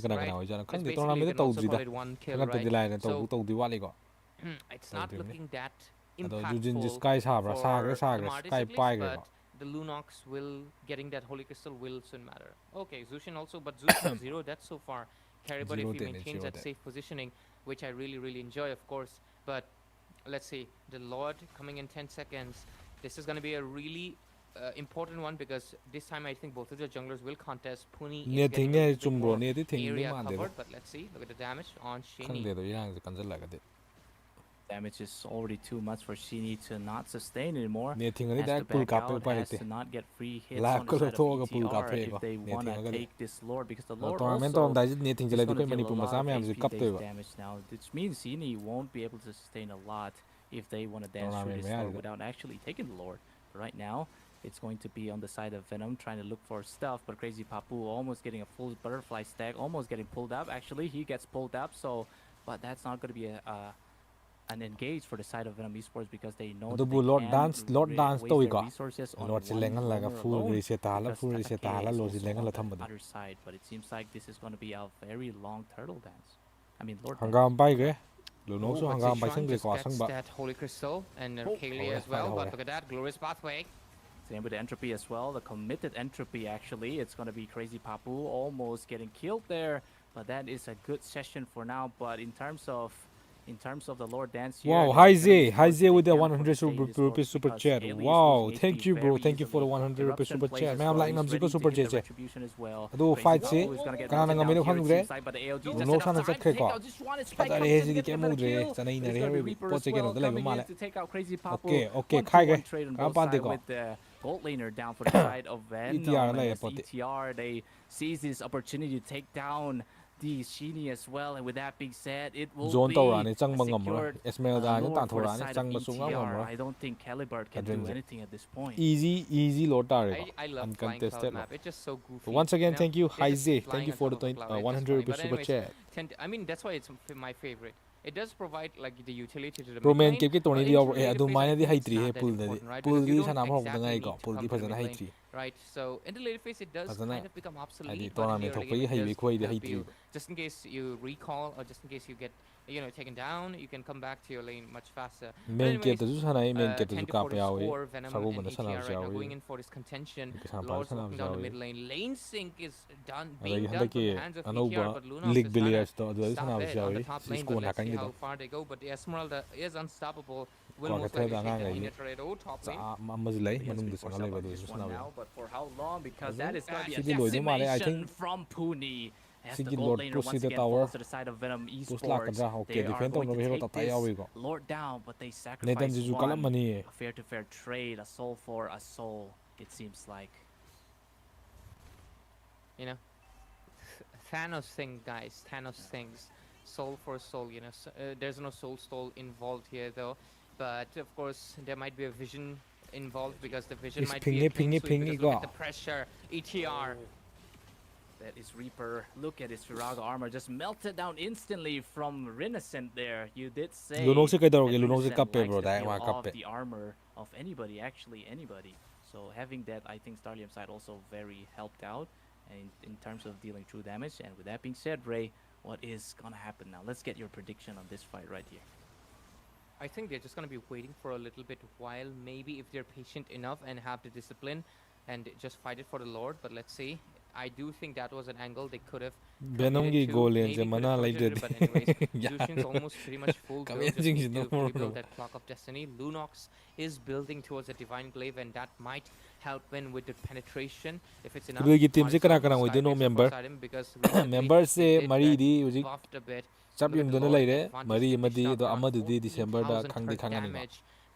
not looking that impactful but the Lunox will getting that Holy Crystal will soon matter. Okay, Zushin also, but Zushin 0 deaths so far. Caribard if he maintains that safe positioning, which I really enjoy, of course. But let's see, the Lord coming in 10 seconds. This is going to be a really important one because this time I think both of the junglers will contest. Puni is getting a bit more area covered, but let's see. Look at the damage on Shinny. Damage is already too much for Shinny to not sustain anymore. Has to back out, has to not get free hits on the side of ETR if they want to take this Lord, because the Lord also is going to deal a lot of HP-based damage now, which means Shinny won't be able to sustain a lot if they want to dance through this Lord without actually taking the Lord. But right now, it's going to be on the side of Vnom trying to look for stuff, but Crazy Papu almost getting a full butterfly stack, almost getting pulled up. Actually, he gets pulled up, so but that's not going to be an engage for the side of Vnom eSports because they know that they Lord dance waste to their go. resources on Lord one like a roamer full alone, reset because full reset Takake is Lord also lengan on la the thambada. other side, but it seems like this is going to be a very long turtle dance. I mean, Lord Hangam bai ge. Lunox Lunox hangam bai sang ge ko gets sang ba. that Holy Crystal and Kalia as well, but look at that, Glorious Pathway. Same with the Entropy as well, the committed Entropy actually. It's going to be Crazy Papu almost getting killed there, but that is a good session for now. But in terms of the Lord Dance here, wow, Hi Z with the 100 rupees super chat. Wow, thank you bro, thank you for the 100 rupees super chat. Man, I'm like namji super chat. Ado fight se kana ngami no khangdre. No sana sakhe ko. Pada re hezi ke mudre. Sanai na re pot se ke no dai ba male. Okay, khai ge. Ka pa de ko. Gold laner down for the side of Vnom. ETR, they seize this opportunity to take down the Sheeny as well, and with that being said, it will Zone be secured lure for the side of ETR. I don't think Caliber can do anything at this point. Easy lord I love uncontested map. It's just so goofy. Once again, thank you, Haize. Thank you for the 100 rupees super chat. I mean, that's why it's my favorite. It does provide like the utility to the Pro man ke Tony di adu mine di haitri he pool di. Pool di sana mo dangai ko. Pool di phajana haitri. Right. So in the later phase it does kind of become obsolete. Tournament thokpai highway khoi di haitri. Just in case you recall or just in case you get taken down, you can come back to your lane much faster. Main ke to sana main ke to ka pa yawe. Sago banda sana yawe. Going in for this contention. Lord's walking down the mid lane. Lane sync is being done from the hands of ETR, but Lunox is trying to stop it on the top lane. But let's see how far they go. But the Esmeralda is unstoppable. Will most likely take the Initiator top lane. But for how long? Because that is going to be a decimation from Puni. As the gold laner once again falls to the side of Vnom eSports, they are going to take this Lord down, but they sacrifice one. A fair-to-fair trade, a soul for a soul, it seems like. Thanos thing, guys. Thanos things. Soul for soul, there's no soul stole involved here, though. But, of course, there might be a vision involved because the vision might be a clean sweep because look at the pressure. ETR. That is Reaper. Look at his Firaga armor just melted down instantly from Renascent there. You did say Lunox se Renascent Lunox se kappe bro likes to peel off the armor of anybody, actually anybody. So having that, I think Starlium side also very helped out in terms of dealing true damage. And with that being said, Ray, what is gonna happen now? Let's get your prediction on this fight right here. I think they're just gonna be waiting for a little bit while, maybe if they're patient enough and have the discipline and just fight it for the Lord. But let's see. I do think that was an angle they could have. Venom ki goal lane mana like that. But anyways, Lucian's almost pretty much full build. Just need to rebuild that Clock of Destiny. Lunox is building towards a Divine Glaive, and that might help win with the penetration if it's enough. The team se kana we don't know member. Members se mari di uji. Chap yung dona lai re. Mari madi do amadu di December da khangani ba.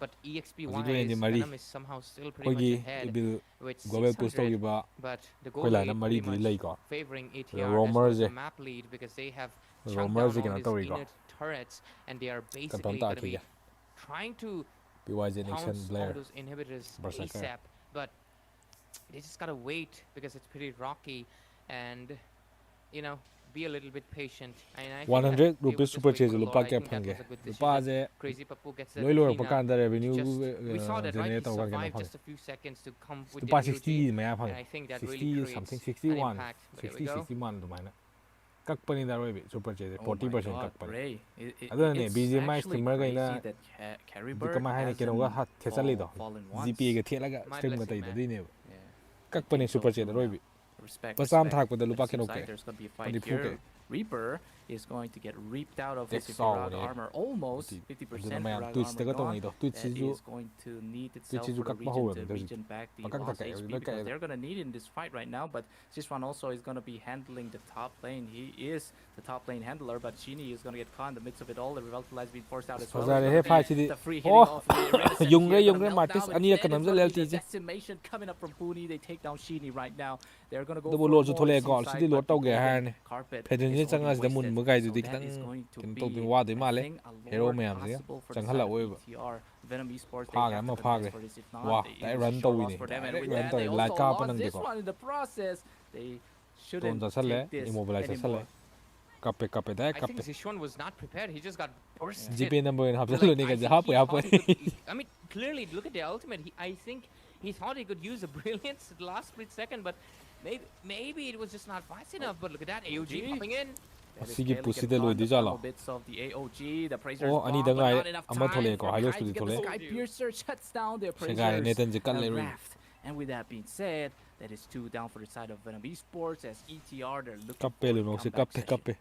But EXP is somehow still pretty much ahead with 600, but the goal is pretty much favoring ATR as the map lead because they have chunked down all these inner turrets and they are basically going to be trying to pounce all those inhibitors ASAP, but they just gotta wait because it's pretty rocky and be a little bit patient. 100 rupees super chase lupa ke phange lupa je Crazy Papu gets loi loi pa da revenue we saw that right, he survived just a few seconds to come with lupa 60 maya phang I think that really creates something an impact. 61 du maina kak pani da roi super chase 40% kak pani It's adone BGMI streamer ga ina Caliber kama haine ke no ha thesali do GP ga thela ga stream ga tai da dine kak pani super chase roi Pasam thak pada lupa keno ke. There's going to be a fight here. Reaper is going to get reaped out of his Firaga armor. Almost 50% Firaga armor gone. That is going to need itself for the region to regen back the lost HP because they're going to need it in this fight right now. But Siswan also is going to be handling the top lane. He is the top lane handler, but Sheeny is going to get caught in the midst of it all. The Revitalize being forced out as well. The free hitting of the Yungre Martis Ania Kanamza LT. Decimation coming up from Puni. They take down Sheeny right now. They're going to go for more City Lord Toga carpet. Changas the moon guys to take them to wadi male hero mayam chanhala Vnom eSports, they Phag have mà to phag contest đi. for this. If not, Wow, it tại is a run sure tàu loss này. for them. And Direct with run that, tàu they lại also cáp lost năng this được. one in the process. They shouldn't Tôn ra sát lẽ, take this immobilize sát lẽ. anymore. Cặp đấy, I cặp. think Sichuan was not prepared. He just got bursted. GP number hấp dẫn Like, luôn đi I cái think halfway he thought halfway. he could- I mean, clearly, look at the ultimate. I think he thought he could use the brilliance at the last split second, but maybe it was just not fast enough. But look at that, AOG popping in. Sige pussy lôi đi ra Bits of the AOG, the Praisers Oh, ani bomb, dang but ai not enough ama time thole ko for highlights Kai to to get the thole. Sky Piercer shuts down their Guy Praisers Nathan Jikat le raft. And with that being said, that is 2 down for the side of Vnom eSports as ETR they're looking Cặp for luôn the nó sẽ comeback cặp. session.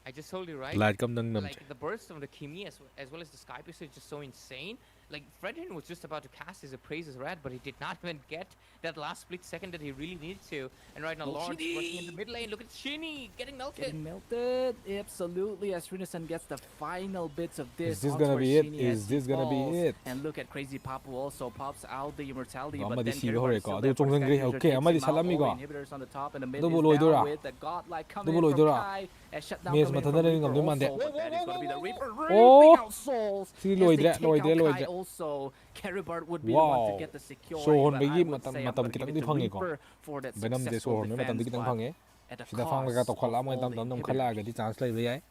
I just told you, right? Lại cầm năng nằm. Like the burst of the Kimi as well as the Sky Piercer is just so insane. Like Fredrin was just about to cast his Appraiser's Rat, but he did not even get that last split second that he really needed to. And right now, Lawrence working in the mid lane. Look at Shinny getting melted. Getting melted, absolutely. As Rinison gets the final bits of this. Is this gonna be it? Is this gonna be it? And look at Crazy Papu also pops out the immortality. But But then see Kerrigan the still Horico. there Do for chung Sky ri. Piercer, Okay, takes amadi him out. salami All ko. inhibitors on the top and the mid Double is down Oidora. with the godlike coming Double in from Oidora. Kai. As shutdown Miss coming in from matanda rin Reaper ngam mande. also, but that is gonna be the Reaper Oh! ripping out souls. Si As Lloyd they ra, take Lloyd out ra, Lloyd Kai ra. also. Kerrigan would be the one to Wow. get the security. So hon but bagi I would say I'm matam gonna kita give di it to phangi ko. Reaper for that Venom de so successful hon matam di defense, kitang but phangi. at a Sida phang cost ka to of khala mo all dam the dam inhibitors. khala ga di chance lai lai.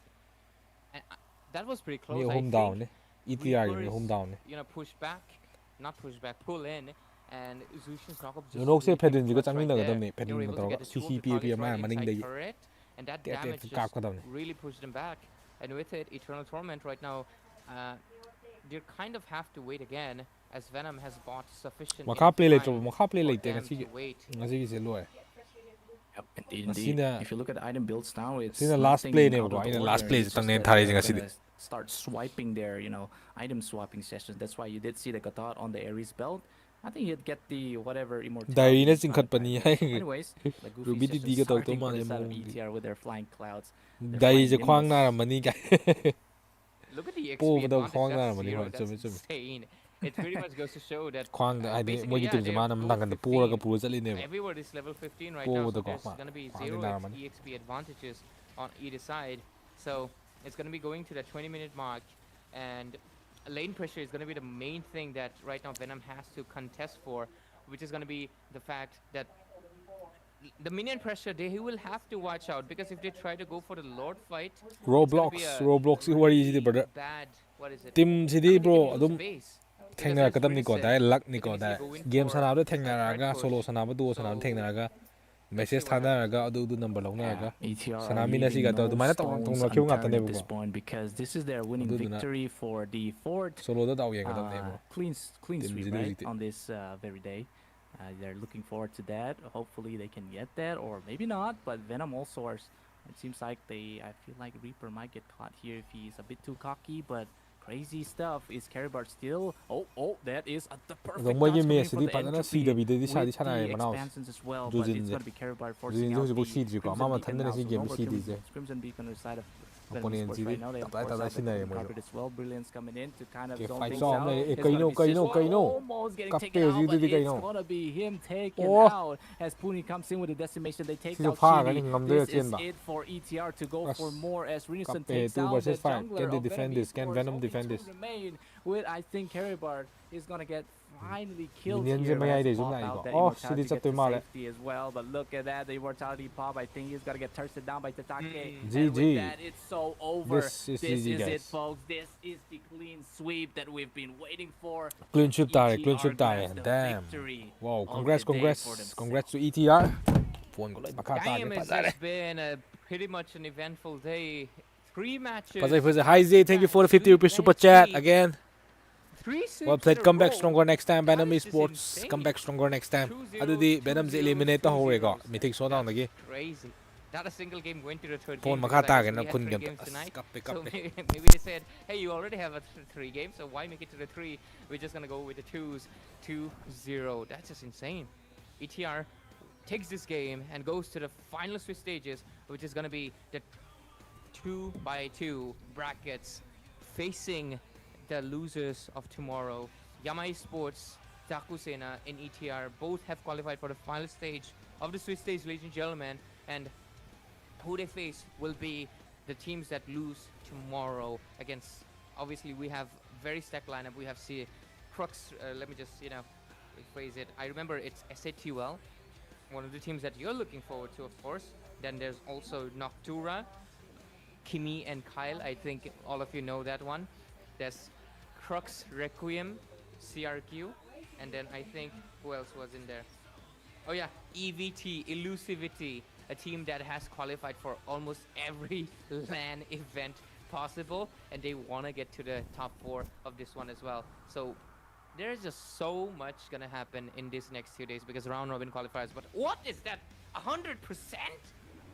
And that was pretty close. Mi I home think down ne. ETR Reaper ni is, home down ne. You know, push back, not push back, pull in, and Zushin's knock up just Yo nok se really pedin ji ko clutch changmin right da there. dam ne. They Pedin were ma able to to get the two of the CCP targets ma right maning inside dai. turret, and that Get damage it kap just ka dam ne. really pushed them back. And with it, Eternal Torment right now, they kind of have to wait again, as Venom has bought sufficient Makha play le time to makha play for le te them ngasi to wait. ngasi se lo. Yep, indeed. If you look at the item builds now, it's Sina last nothing play ne out of ko. the Ina last ordinary. play It's tang just ne that thari they're ngasi. gonna start swiping their, item swapping sessions. That's why you did see the Gatot on the Ares belt. I think he'd get the whatever immortality. Diary na is not singkat pa a niya. bad thing. Anyways, the goofy Ruby session di ka tau starting man for the side of mo. ETR with their flying clouds. Dai je khwang na ra mani ka. Look at the XP Po ba advantage. khwang na ra That's mani zero. ho. That's Chumi chumi. insane. It pretty much goes to show that Khwang da ai basically, mo gi tim they're jama na both nang kan da 15. pura ka pura chali ne ba. Everywhere is level 15 right Po now, da so ko there's khwang. going to be Khwang zero din na man. EXP advantages on either side. So it's going to be going to that 20-minute mark, and lane pressure is going to be the main thing that right now Venom has to contest for, which is going to be the fact that the minion pressure, they will have to watch out, because if they try to go for the Lord fight, Roblox is very easy, brother. bad, what is it? Team CD bro adum Base. thengna kadam ni ko dai luck ni ko Because dai if you go in game for sana do a thengna threat raga push, solo sana ba duo sana so thengna raga message see what thana raga adu number long Yeah, raga ETR are Sanami na siga leaving to no dumana tong stones na kyu nga unturned tane at this bu point, because this is their winning Adu na. victory for the fourth solo da daw yang kadam ne bro clean Team sweep, Zidane right, Zidane. on this very day. They're looking forward to that. Hopefully they can get that, or maybe not. But Venom also are. It seems like I feel like Reaper might get caught here if he's a bit too cocky. But crazy stuff. Is Caribart still? Oh, that is the perfect Dong mo dodge gi coming me in for sidi the pa na entropy si di sa di with sana the e manaus expansions as well. Ju But Jin it's je. going to be Caribart Ju forcing Jin out ju bu the si ji ko Crimson mama Beacon thanda now. ne si So game no more si di je Crimson Beacon on the side of opponent Venom si Esports di right now. They of ta course ta have si the na e golden mo yo carpet as well. Brilliance coming in to kind of ke zone fight things so out. me It's kai gonna no be kai no Siswa kai no almost getting Kappe taken out, ji but di kai it's no gonna be him taken Oh. out as Puni comes in with the decimation. They take Si so out pha ga Shini. ni ngam de This chen is ba it for ETR to go for As more as Rinison Kappe takes 2 out the versus 5. jungler Can they of defend Venom this? Can Esports. Venom Only defend two this? remain with, I think, Caribart is gonna get finally killed Minion here je may ai as de pop zoom na out iko. that Oh, immortality sidi chat gets to to male. safety as well. But look at that, the immortality pop. I think he's gonna get thirsted down by Tatake. And GG. with that, it's so over. This is This easy, is it, guys. folks. This is the clean sweep that we've been waiting for. Clean sweep tare, ETR clean sweep tare. grabs the Damn. victory Wow, of congrats, the day for congrats, themselves. congrats to ETR. Phone ko lai makha ta Damn, ke it's pa just been a pretty much an eventful day. 3 matches. Pazai for the hi Zay, thank you for the 50 rupees super chat again. 3 sweeps Well in played, a come back row. stronger next time. That Venom is just Esports, insane. come back stronger next time. 2-0, Adudi Venom's 2-0, eliminate the whole 2-0. Mythic showdown lagi. Crazy. Not a single game went to the third Phone game. makha because I ta guess ke na we had kun 3 game. games tonight. Kappe So kappe. maybe they said, hey, you already have a 3 games, so why make it to the 3? We're just going to go with the 2s. 2-0. That's just insane. ETR takes this game and goes to the final Swiss stages, which is going to be the 2x2 brackets facing the losers of tomorrow. Yama eSports, Takusena, and ETR both have qualified for the final stage of the Swiss stage, ladies and gentlemen. And who they face will be the teams that lose tomorrow against obviously we have very stacked lineup. We have Crux. Let me just rephrase it. I remember it's SATUL, one of the teams that you're looking forward to, of course. Then there's also Noctura, Kimi and Kyle. I think all of you know that one. There's Crux, Requiem, CRQ, and then I think who else was in there? Oh yeah, EVT, Elusivity, a team that has qualified for almost every LAN event possible, and they want to get to the top 4 of this one as well. So there's just so much gonna happen in these next 2 days because round robin qualifiers. But what is that? 100%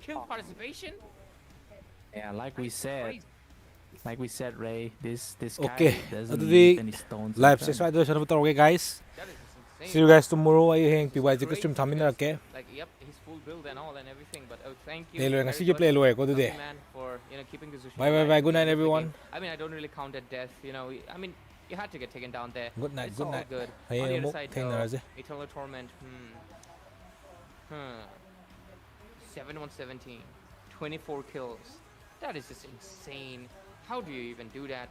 kill participation? Yeah, like we said, Ray, this guy Okay, doesn't need any stones. Live session do sana betul, okay guys. That is insane. See you guys tomorrow. Ayo heng PYG ko stream thamin na ke. Like yep, his full build and all and everything. But thank you. Play lo ngasi play lo ko today. Man for keeping the Zushi. Bye. Good night everyone. I mean, I don't really count that death. I mean, you had to get taken down there. Good night. It's Good all night. good. Hey, On the other side, Eternal Torment. 7 on 17, 24 kills. That is just insane. How do you even do that?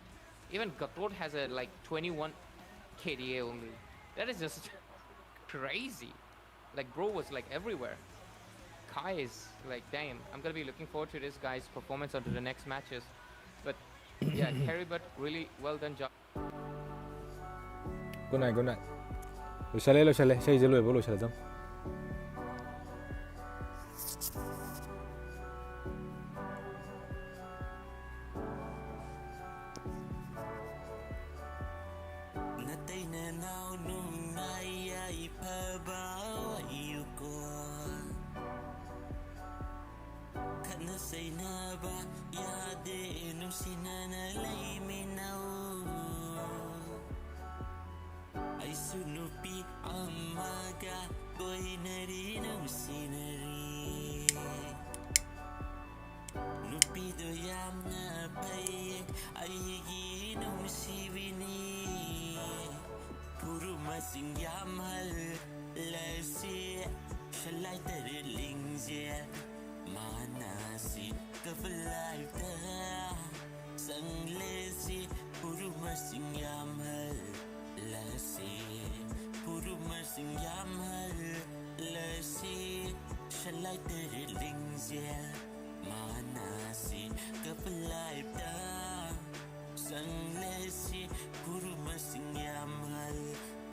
Even Gatot has a like 21 KDA only. That is just crazy. Like bro was like everywhere. Kai is like damn. I'm gonna be looking forward to this guy's performance onto the next matches. But yeah, carry but really well done job. Good night. Lo chale. Say je lo chale jam. Sang lesi, puru masing yamhal